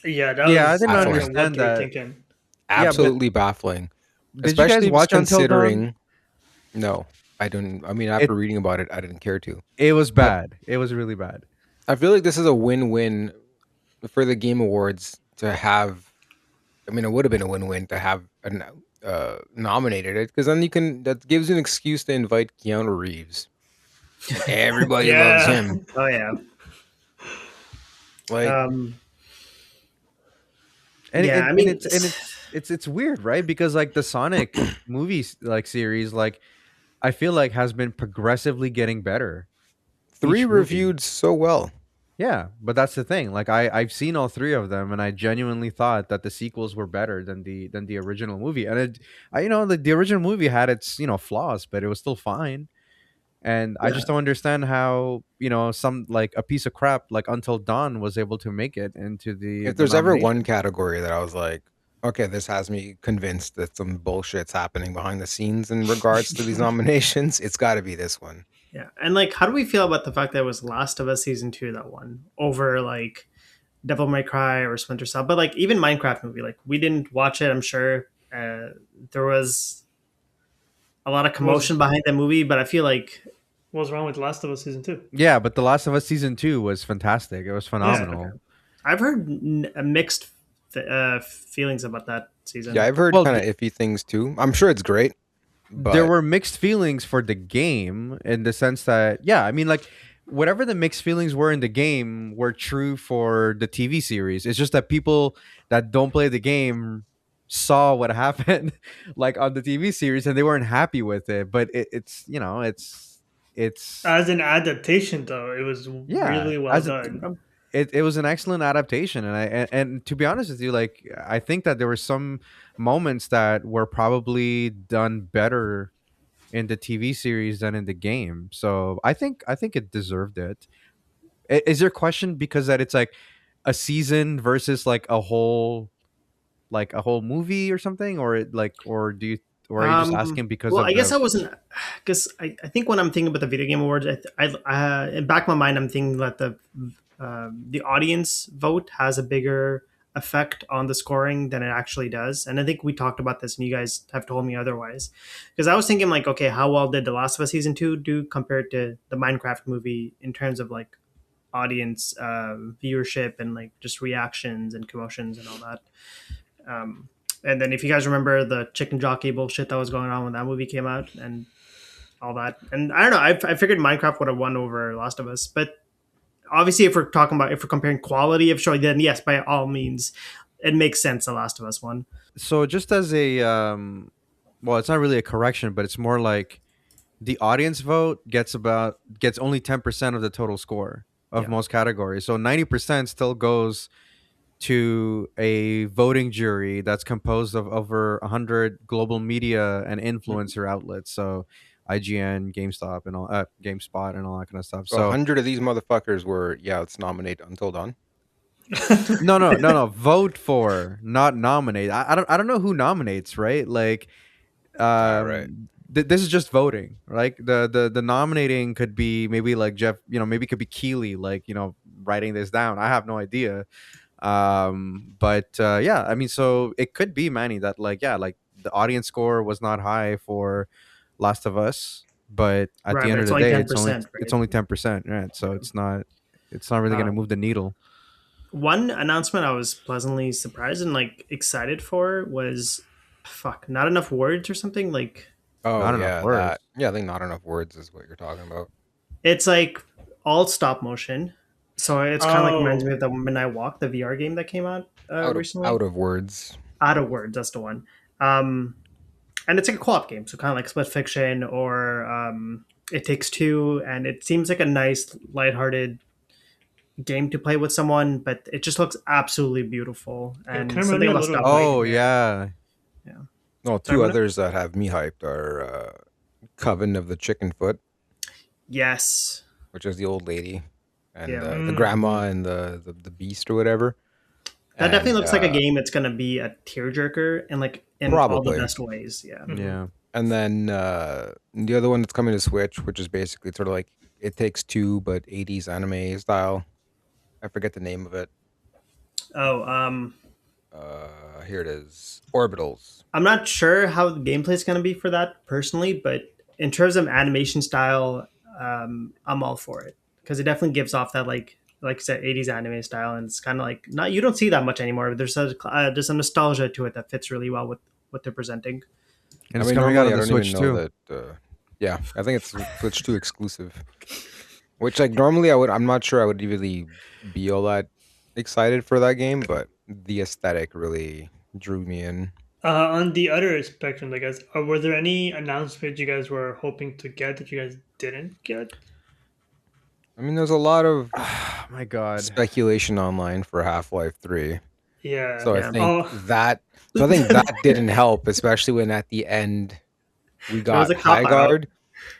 Yeah, that Yeah, I was didn't Baffling. fucking what understand they were that. thinking. Yeah, but Absolutely baffling. did you guys Especially watch Until Dawn? considering. No, I don't. I mean, it after reading about it, I didn't care to. it was But bad, it was really bad. I feel like this is a win-win for the Game Awards to have. I mean, it would have been a win-win to have nominated it, because then that gives you an excuse to invite Keanu Reeves. Everybody loves Yeah, him. Oh yeah. Like, Um, and yeah, it, I and mean, it's weird, right? Because like the Sonic movies like series, like I feel like has been progressively getting better three each movie. reviewed so well. Yeah, but that's the thing. Like I've seen all three of them, and I genuinely thought that the sequels were better than the original movie. And the original movie had its flaws, but it was still fine. And I yeah, just don't understand how some like a piece of crap like Until Dawn was able to make it into If the there's ever one nomination. category that I was like, Okay, this has me convinced that some bullshit's happening behind the scenes in regards to these nominations. It's got to be this one. Yeah, and like, how do we feel about the fact that it was Last of Us season 2 that won over like Devil May Cry or Splinter Cell? But like, even Minecraft movie, like, we didn't watch it. I'm sure there was a lot of What was commotion behind that movie, but I feel like, what was wrong with Last of Us season 2? Yeah, but The Last of Us season 2 was fantastic. It was Yeah. phenomenal. I've heard mixed feelings about that season. Yeah, I've heard Well, kind of iffy things too. I'm sure it's great, there but were mixed feelings for the game in the sense that, yeah, I mean, like, whatever the mixed feelings were in the game were true for the TV series. It's just that people that don't play the game saw what happened like on the TV series and they weren't happy with it. But it's, it's As an adaptation, though, it was yeah, really well as done. it was an excellent adaptation, and and to be honest with you, like, I think that there were some moments that were probably done better in the TV series than in the game. So I think it deserved it. Is your question because that it's like a season versus like a whole movie or something, or it like, or do you, or are you just asking because Well, of I guess the? I wasn't, because I think when I'm thinking about the video game awards, in back of my mind, I'm thinking that the audience vote has a bigger effect on the scoring than it actually does. And I think we talked about this, and you guys have told me otherwise. Because I was thinking, like, okay, how well did The Last of Us season 2 do compared to the Minecraft movie in terms of like audience viewership and like just reactions and commotions and all that. And then if you guys remember the chicken jockey bullshit that was going on when that movie came out and all that, and I don't know, I figured Minecraft would have won over Last of Us, but obviously if we're comparing quality of show, then yes, by all means, it makes sense. The Last of Us won. So just as a well, it's not really a correction, but it's more like the audience vote gets only 10% of the total score of Yeah. most categories. So 90% still goes to a voting jury that's composed of over 100 global media and influencer outlets. So IGN, GameStop, and all GameSpot, and all that kind of stuff. so So 100 of these motherfuckers were, yeah, let's nominate Until Dawn. no. Vote for, not nominate. I don't know who nominates, right? Like, All right. this is just voting, right? The nominating could be maybe like Jeff, maybe it could be Keeley, like, writing this down. I have no idea. But yeah, I mean, so it could be, Manny, that, like, yeah, like, the audience score was not high for Last of Us, but at Right, the but end of it's the only day, ten it's only percent, it's right? only 10%, right? So Yeah. it's not really going to move the needle. One announcement I was pleasantly surprised and like excited for was, fuck, not enough words or something. Like, Oh Not enough yeah, words. that. Yeah, I think not enough words is what you're talking about. it's like all stop motion. So it's kind of like reminds me Oh, of the Midnight Walk, the VR game that came out recently. Out of words. Out of Words, that's the one. Um, and it's like a co-op game, so kind of like Split Fiction or It Takes Two, and it seems like a nice, lighthearted game to play with someone, but it just looks absolutely beautiful it kind and of reminded something me a about little stop of motion. Oh, Nightmare. yeah. Yeah. Well, Sorry, two what? others that have me hyped are Coven of the Chicken Foot, Yes. which is the old lady, and Yeah. the grandma and the beast or whatever. That definitely And looks like a game that's gonna be a tearjerker and like in all the probably. best ways. Yeah. Mhm. Yeah. And then the other one that's coming to Switch, which is basically sort of like It Takes Two, but 80s anime style. I forget the name of it. Oh, Here it is. Orbitals. I'm not sure how the gameplay is gonna be for that personally, but in terms of animation style, I'm all for it because it definitely gives off that like you said, 80s anime style, and it's kind of like not you don't see that much anymore. But there's a nostalgia to it that fits really well with what they're presenting. And I it's mean, coming out normally on I the don't even Switch know too. that. Yeah, I think it's Switch 2 exclusive. Which, like, normally I'm not sure I would really be all that excited for that game, but the aesthetic really drew me in. On the other spectrum, I guess, were there any announcements you guys were hoping to get that you guys didn't get? I mean, there's a lot of Oh my God. speculation online for Half-Life 3. Yeah. So Yeah. I think that didn't help, especially when at the end we There was got a cop High out. Guard.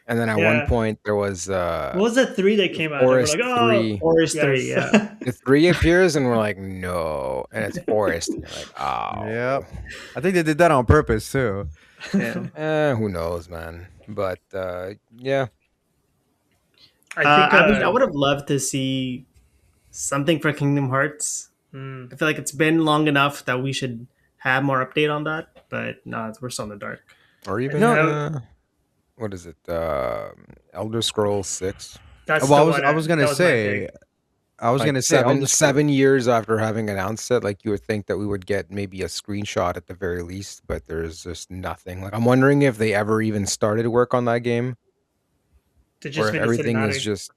And then at one Yeah. point there was What was that 3 that came out? And we're Forest like, oh, 3. Forest 3, yes. yeah. The 3 appears and we're like, no. And it's Forest. And you're like, Yep. oh. I think they did that on purpose too. Yeah. Who knows, man. But yeah. I think, I mean, I would have loved to see something for Kingdom Hearts. mm, I feel like it's been long enough that we should have more update on that, but no, we're still in the dark. Or I even think No, what is it? Elder Scrolls 6. that's well, the I one. was That gonna was my say, pick. Like Elder Scrolls. 7 years after having announced it, like you would think that we would get maybe a screenshot at the very least, but there's just nothing. Like I'm wondering if they ever even started work on that game, They or just if made a everything is cinematic. just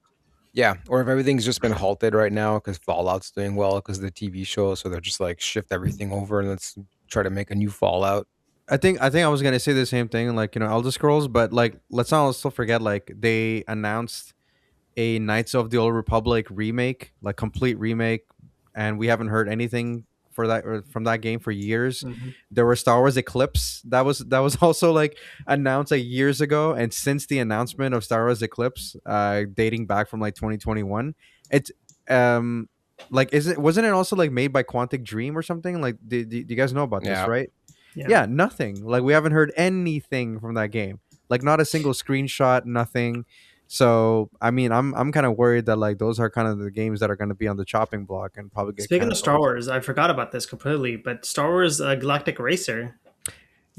yeah, or if everything's just been halted right now because Fallout's doing well because of the TV show, so they're just like shift everything over and let's try to make a new Fallout. I think I was gonna say the same thing, like Elder Scrolls, but like let's not also forget like they announced a Knights of the Old Republic remake, like complete remake, and we haven't heard anything for that or from that game for years. Hmm. There was Star Wars Eclipse that was also like announced like years ago, and since the announcement of Star Wars Eclipse, dating back from like 2021, it's um like wasn't it also like made by Quantic Dream or something? Like, do you guys know about this, Yeah, right? Yeah. Yeah, nothing. Like we haven't heard anything from that game. Like not a single screenshot, nothing. So I mean, I'm kind of worried that like those are kind of the games that are going to be on the chopping block and probably get Speaking of Star canceled. Wars, I forgot about this completely, but Star Wars Galactic Racer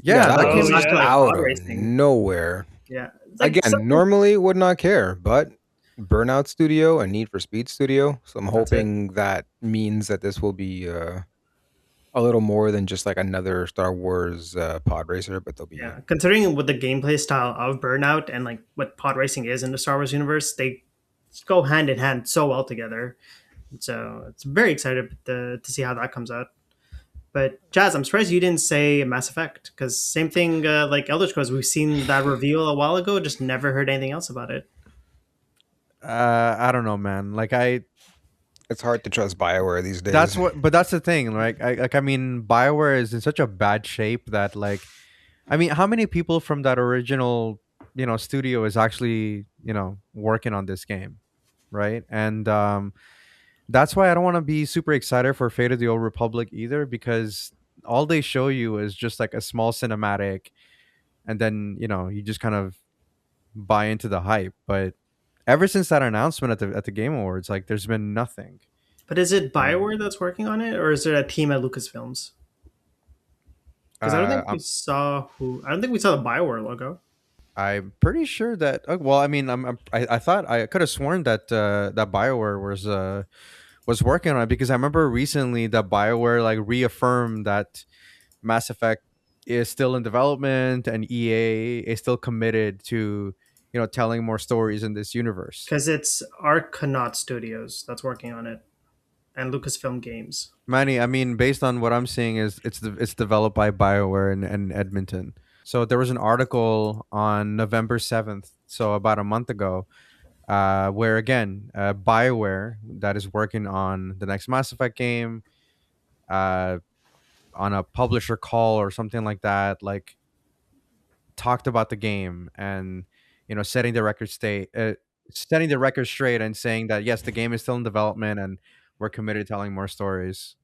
yeah, Yeah, that that Oh goes came came. back to like yeah. out pod of racing. nowhere. Yeah. It's like Again, something. normally would not care, but Burnout Studio and Need for Speed Studio. So I'm That's it. hoping that means that this will be a little more than just like another Star Wars pod racer, but there'll be Yeah. Considering what the gameplay style of Burnout and like what pod racing is in the Star Wars universe, they go hand in hand so well together. So it's very excited to see how that comes out. But Jazz, I'm surprised you didn't say Mass Effect because same thing like Elder Scrolls. We've seen that reveal a while ago, just never heard anything else about it. I don't know, man. Like I it's hard to trust BioWare these that's days. what, but that's the thing. I mean, Bioware is in such a bad shape that like, I mean, how many people from that original studio is actually working on this game, right? And that's why I don't want to be super excited for Fate of the Old Republic either, because all they show you is just like a small cinematic, and then you just kind of buy into the hype. But ever since that announcement at the Game Awards, like there's been nothing. But is it And Bioware that's working on it, or is there a team at Lucasfilms? Because I don't think we I'm saw who. I don't think we saw the Bioware logo. I'm pretty sure that. Well, I mean, I thought I could have sworn that that Bioware was working on it, because I remember recently that Bioware like reaffirmed that Mass Effect is still in development and EA is still committed to telling more stories in this universe. Because it's Arcanaut Studios that's working on it, and Lucasfilm Games. Manny, I mean, based on what I'm seeing, is it's developed by BioWare and Edmonton. So there was an article on November 7th, so about a month ago, where again, BioWare that is working on the next Mass Effect game, uh, on a publisher call or something like that, like talked about the game and setting the record straight and saying that yes, the game is still in development and we're committed to telling more stories.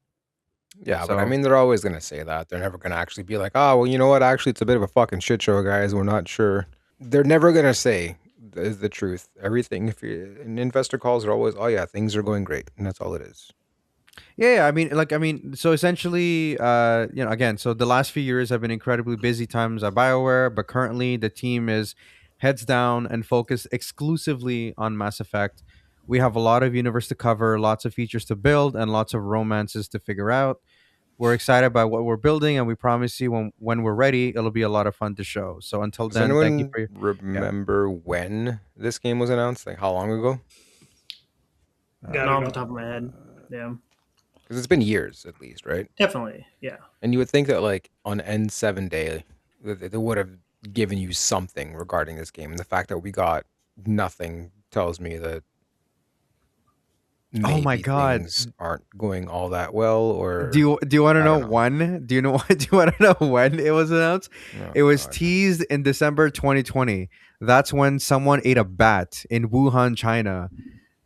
Yeah, but I So mean, they're always going to say that. They're never going to actually be like, oh, well, you know what? Actually, it's a bit of a fucking shit show, guys. We're not sure. They're never going to say the truth. Everything, if you in investor calls are always, oh, yeah, things are going great. And that's all it is. yeah, I mean, so essentially, again, so the last few years have been incredibly busy times at BioWare, but currently the team is heads down and focused exclusively on Mass Effect. We have a lot of universe to cover, lots of features to build, and lots of romances to figure out. We're excited by what we're building, and we promise you when we're ready, it'll be a lot of fun to show. So until Does then, thank you anyone for your yeah. remember when this game was announced? Like, how long ago? Yeah, I Not don't off the know. top of my head. Yeah, Because it's been years at least, right? definitely. Yeah. And you would think that, like, on N7 Day, that they would have given you something regarding this game. And the fact that we got nothing tells me that Oh my maybe god. things aren't going all that well, Do or you want to I know don't know. when? Do you know do you want to know when it was announced? Oh It was God. teased in December 2020. That's when someone ate a bat in Wuhan, China,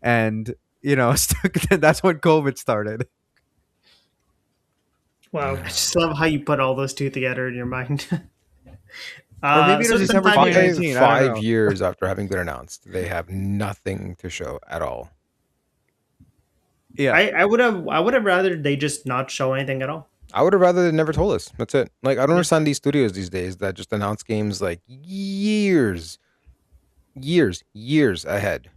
and that's when COVID started. Wow. I just love how you put all those two together in your mind. Or maybe it So was it's been December 5 years. 2019. I don't Five know. years after having been announced, they have nothing to show at all. Yeah. I would have rather they just not show anything at all. I would have rather they never told us. That's it. Like I don't Yeah. understand these studios these days that just announce games like years ahead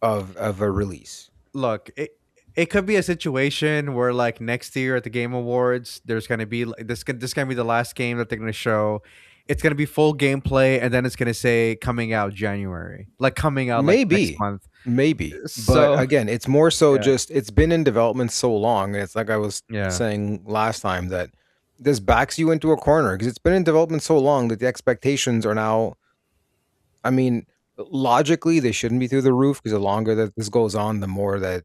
of a release. Look, it could be a situation where like next year at the Game Awards, there's gonna be like this gonna be the last game that they're gonna show. It's gonna be full gameplay, and then it's gonna say coming out January, like coming out like next Maybe, month. maybe, but So again, it's more so yeah, just it's been in development so long. And it's like I was yeah. saying last time that this backs you into a corner because it's been in development so long that the expectations are now. I mean, logically, they shouldn't be through the roof because the longer that this goes on, the more that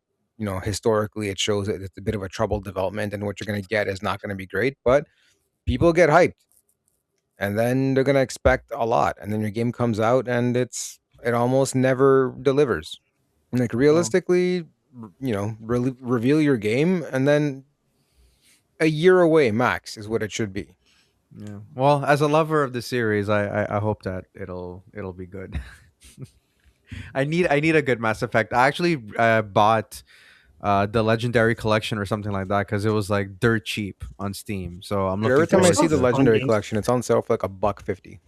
historically it shows that it's a bit of a troubled development, and what you're going to get is not going to be great. But people get hyped, and then they're going to expect a lot, and then your game comes out, and it almost never delivers. Like Well, realistically, reveal your game, and then a year away max is what it should be. yeah. Well, as a lover of the series, I hope that it'll be good. I need a good Mass Effect. I actually bought the Legendary Collection or something like that because it was like dirt cheap on Steam. So I'm Dude, looking every time There's I forward see still the to it. fun Legendary games. Collection, it's on sale for like $1.50.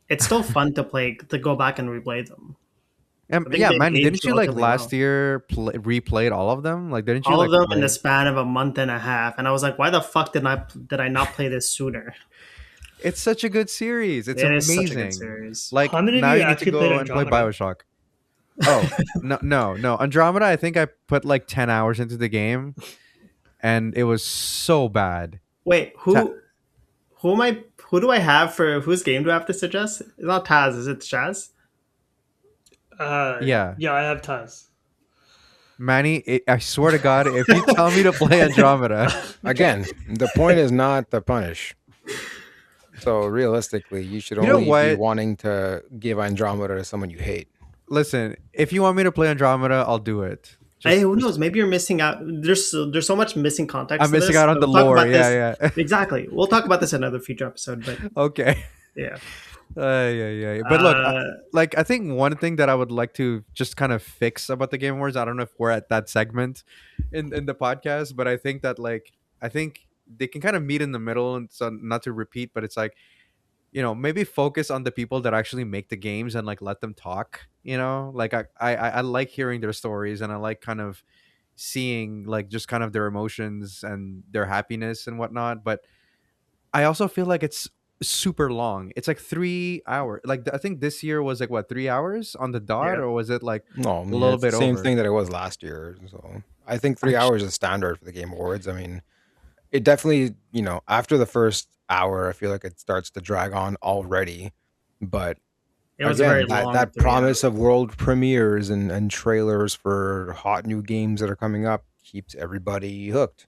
It's still fun to play to go back and replay them. I think Yeah, they've Manny, aged didn't you like relatively last well. year replayed all of them? Like, didn't you All of like them in the play? span of a month and a half, and I was like, "Why the fuck did I not play this sooner?" It's such a good series. It's It is such a good amazing. series. Like How many of now you you need to actually played go and play Andromeda? Bioshock. Oh no, no, no! Andromeda. I think I put like 10 hours into the game, and it was so bad. Wait, Ta- who am I? Who do I have for whose game do I have to suggest? It's not Taz, is it Shaz? yeah, Yeah, I have Taz. Manny. I swear to God, if you tell me to play Andromeda, Again, the point is not to punish. So realistically, you should you know only be what? wanting to give Andromeda to someone you hate. Listen, if you want me to play Andromeda, I'll do it. Hey, Just, who just knows? Maybe you're missing out. There's so much missing context I'm to missing this. out on We'll the talk lore. about this Yeah, yeah. exactly. We'll talk about this in another future episode. But Okay. yeah, Yeah. But look, uh, like I think one thing that I would like to just kind of fix about the Game Awards. I don't know if we're at that segment in the podcast, but I think that like I think they can kind of meet in the middle, and so not to repeat, but it's like maybe focus on the people that actually make the games and like let them talk. Like I like hearing their stories, and I like kind of seeing like just kind of their emotions and their happiness and whatnot. But I also feel like it's super long. It's like 3 hours. Like I think this year was like what 3 hours on the dot, yeah. or was it like No, I a mean little it's the bit same over? thing that it was last year. So I think I 3 hours is standard for the Game Awards. I mean, it definitely, after the first hour, I feel like it starts to drag on already. But It was a very again, that long that 3 hours. promise of world premieres and trailers for hot new games that are coming up keeps everybody hooked,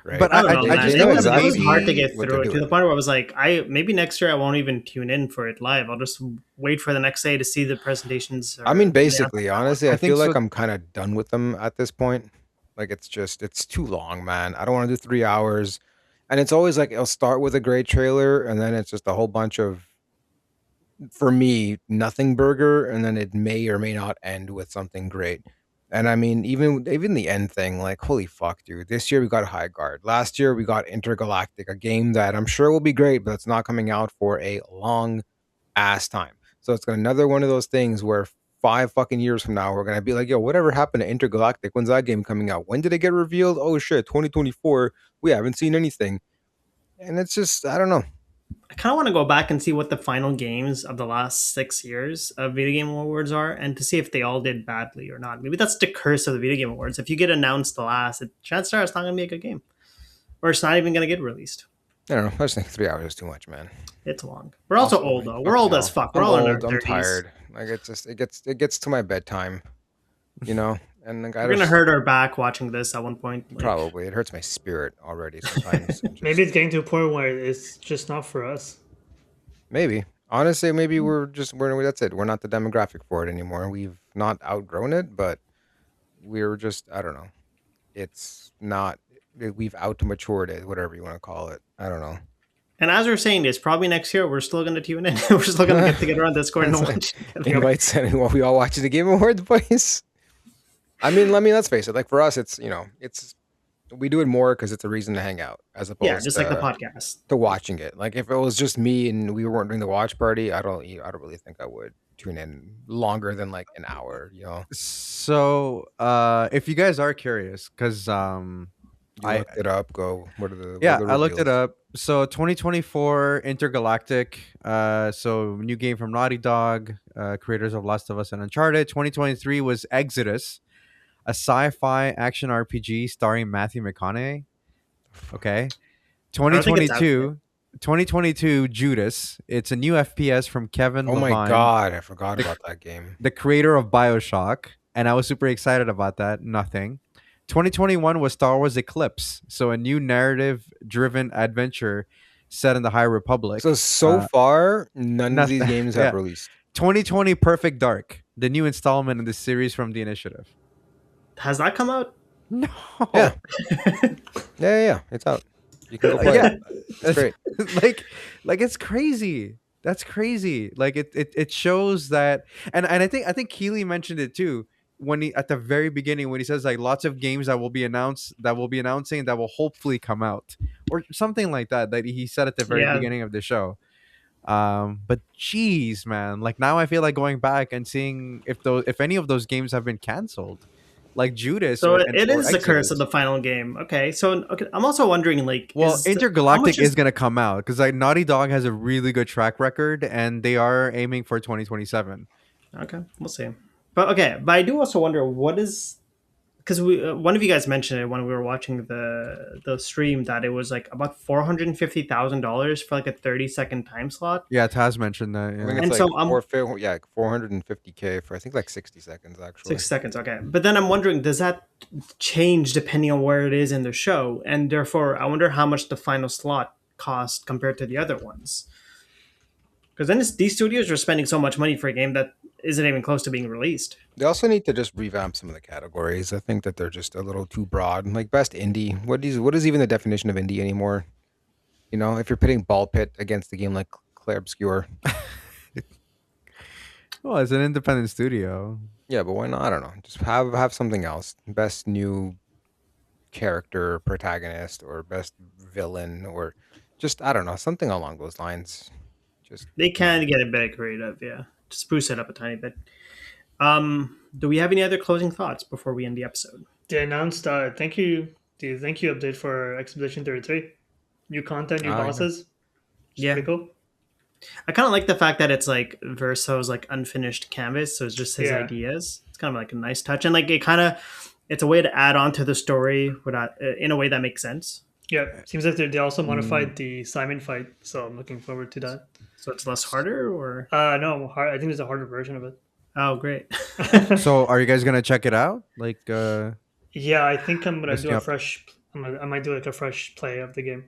right? But I don't I know, I man. just They know think that It was hard to exactly maybe get what they're through it to the doing. point where I was like, maybe next year I won't even tune in for it live. I'll just wait for the next day to see the presentations I or mean, the announcements basically, I want. honestly, I I think feel like so. I'm kind of done with them at this point. Like it's too long, man. I don't want to do 3 hours. And it's always like it'll start with a great trailer, and then it's just a whole bunch of, for me, nothing burger, and then it may or may not end with something great. And I mean, even the end thing, like holy fuck, dude. This year we got High Guard. Last year we got Intergalactic, a game that I'm sure will be great, but it's not coming out for a long ass time. So it's another one of those things where 5 fucking years from now we're gonna be like, yo, whatever happened to Intergalactic? When's that game coming out? When did it get revealed? Oh shit, 2024. We haven't seen anything. And it's just, I don't know. I kind of want to go back and see what the final games of the last 6 years of video game awards are, and to see if they all did badly or not. Maybe that's the curse of the video game awards. If you get announced the last, chances are it's not going to be a good game, or it's not even going to get released. I don't know. I just think 3 hours is too much, man. It's long. We're also old Like, though. We're fucking old as hell. fuck. We're I'm all in our old. I'm 30s. tired. Like it gets to my bedtime. You know, And like, We're gonna hurt our back watching this at one point. Like, probably it hurts my spirit already sometimes. Maybe it's getting to a point where it's just not for us. Maybe. Honestly, maybe we're that's it. We're not the demographic for it anymore. We've not outgrown it, but we're just I don't know. It's not we've out matured it, whatever you want to call it. I don't know. and as we're saying this, probably next year we're still gonna tune in. We're still gonna get together on Discord and It's like, watch. Invites anyone we all watch the Game Awards, boys. I mean, let's face it. Like for us, it's it's we do it more because it's a reason to hang out as Yeah, opposed just like the podcast. to watching it. Like if it was just me and we weren't doing the watch party, I don't really think I would tune in longer than like an hour. So, if you guys are curious, because You I looked it up. Go. What are yeah, the I looked it reveals? up. So 2024 Intergalactic, so new game from Naughty Dog, creators of Last of Us and Uncharted. 2023 was Exodus, a sci-fi action RPG starring Matthew McConaughey. Okay. I don't think it's out yet. 2022 Judas. It's a new FPS from Kevin Oh my Levine, god, I forgot about that game. the creator of BioShock, and I was super excited about that. Nothing. 2021 was Star Wars Eclipse, so a new narrative-driven adventure set in the High Republic. So far, none of these Nothing. games Yeah. have released. 2020 Perfect Dark, the new installment in the series from the Initiative. Has that come out? No. Yeah. Yeah. It's out. You can go play Yeah. it. It's great. like it's crazy. That's crazy. Like it shows that, and I think Keely mentioned it too when he at the very beginning when he says like lots of games that will be announcing that will hopefully come out or something like that he said at the very Yeah. beginning of the show. But geez, man, like now I feel like going back and seeing if any of those games have been canceled, like Judas So or it or is the curse of Exodus. the final game. Okay, so I'm also wondering, like, Well, how Intergalactic much is going to come out because like Naughty Dog has a really good track record, and they are aiming for 2027. Okay, we'll see. But I do also wonder what is because we one of you guys mentioned it when we were watching the stream that it was like about $450,000 for like a 30-second time slot. Yeah, Taz mentioned that. I Yeah. think it's And like so I'm 450K for I think like 60 seconds actually. 6 seconds, okay. But then I'm wondering, does that change depending on where it is in the show? And therefore, I wonder how much the final slot cost compared to the other ones. Because then these studios are spending so much money for a game that isn't even close to being released. They also need to just revamp some of the categories. I think that they're just a little too broad. Like best indie. What is even the definition of indie anymore? If you're pitting Ball Pit against a game like Claire Obscure. Well, it's an independent studio. Yeah, but why not? I don't know. Just have something else. Best new character protagonist or best villain or just I don't know, something along those lines. Just They can get a bit creative, yeah. To spruce it up a tiny bit. Do we have any other closing thoughts before we end the episode? They announced thank you update for Expedition 33. New content, new Ah, yeah. bosses. It's Yeah. pretty cool. I kind of like the fact that it's like Verso's like unfinished canvas, so it's just his Yeah. ideas. It's kind of like a nice touch, and like it's a way to add on to the story without in a way that makes sense. Yeah, seems like they also modified the Simon fight, so I'm looking forward to that. So it's less harder, or No, I think there's a harder version of it. oh, great. So, are you guys gonna check it out? Like, Yeah, I think I'm gonna Missed do me a up. fresh. I might do like a fresh play of the game.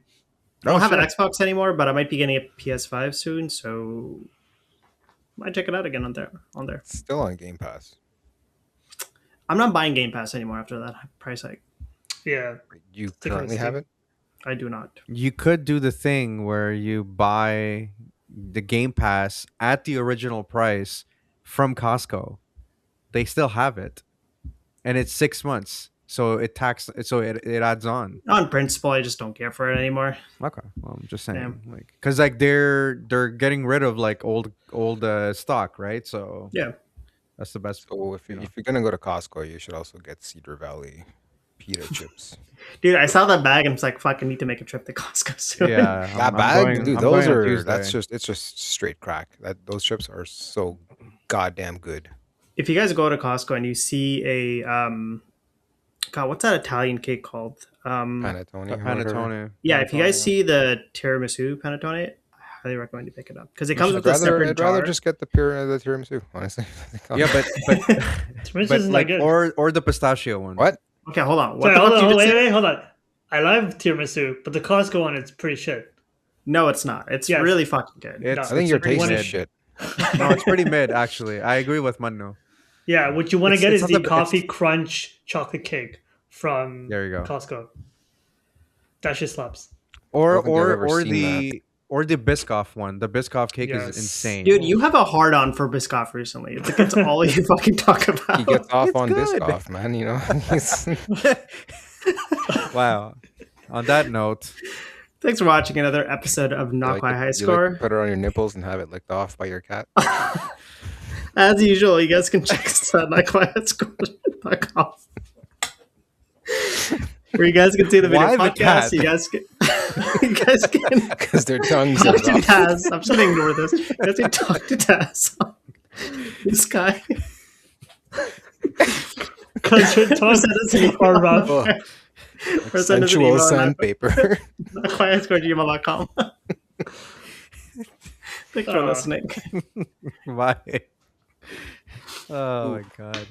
I don't have an shit. Xbox anymore, but I might be getting a PS5 soon, so might check it out again on there. it's still on Game Pass. I'm not buying Game Pass anymore after that price hike. Yeah, You Stick on currently have Steam. it? I do not. You could do the thing where you buy the Game Pass at the original price from Costco. They still have it, and it's 6 months, so it adds on. On principle, I just don't care for it anymore. Okay, well, I'm just saying, Yeah. like, because like they're getting rid of like old stock, right? So Yeah. that's the best. So if you're gonna go to Costco, you should also get Cedar Valley pita chips. Dude, I saw that bag and it's like, fuck, I need to make a trip to Costco soon. Yeah, That bag, dude, those going on are that's Tuesday. it's just straight crack. Those chips are so goddamn good. If you guys go to Costco and you see a God, what's that Italian cake called? Panettone. or whatever. Panettone. Yeah, if you guys Panettone, see the tiramisu panettone, highly recommend you pick it up because it comes I'd with a rather separate I'd jar. rather just get the tiramisu, honestly. Yeah, but Tiramisu but isn't that like good. or the pistachio one. What? Okay, hold on. What Sorry, the hold fuck on, you wait, just say? wait, hold on. I love tiramisu, but the Costco one is pretty shit. No, it's not. It's Yes. really fucking good. It's I think it's your pretty taste is mid. shit. No, it's pretty mid actually. I agree with Mano. Yeah, what you want to It's- get it's is not the the- coffee it's- crunch chocolate cake from There you go. Costco. That shit slaps. Or don't think I've or ever or seen the or the Biscoff one. The Biscoff cake Yes. is insane. Dude, you have a hard on for Biscoff recently. It's like it's all you fucking talk about. He gets off It's on good. Biscoff, man. You know. He's- Wow. On that note, Thanks for watching another episode of Not like Quite it- High you Score. like put it on your nipples and have it licked off by your cat. As usual, you guys can check us out at notquietscore.com. Where you guys can see the video Why the podcast. cat? You guys can you guys can Because their tongues are talk to off. Taz. I'm just gonna ignore this. You guys can talk to Taz. This guy. Because your Or tongues send us an are email. rough. Oh, Or send us an sensual email at sandpaper. notquietscore@gmail.com. Thanks for listening. bye. Oh my god.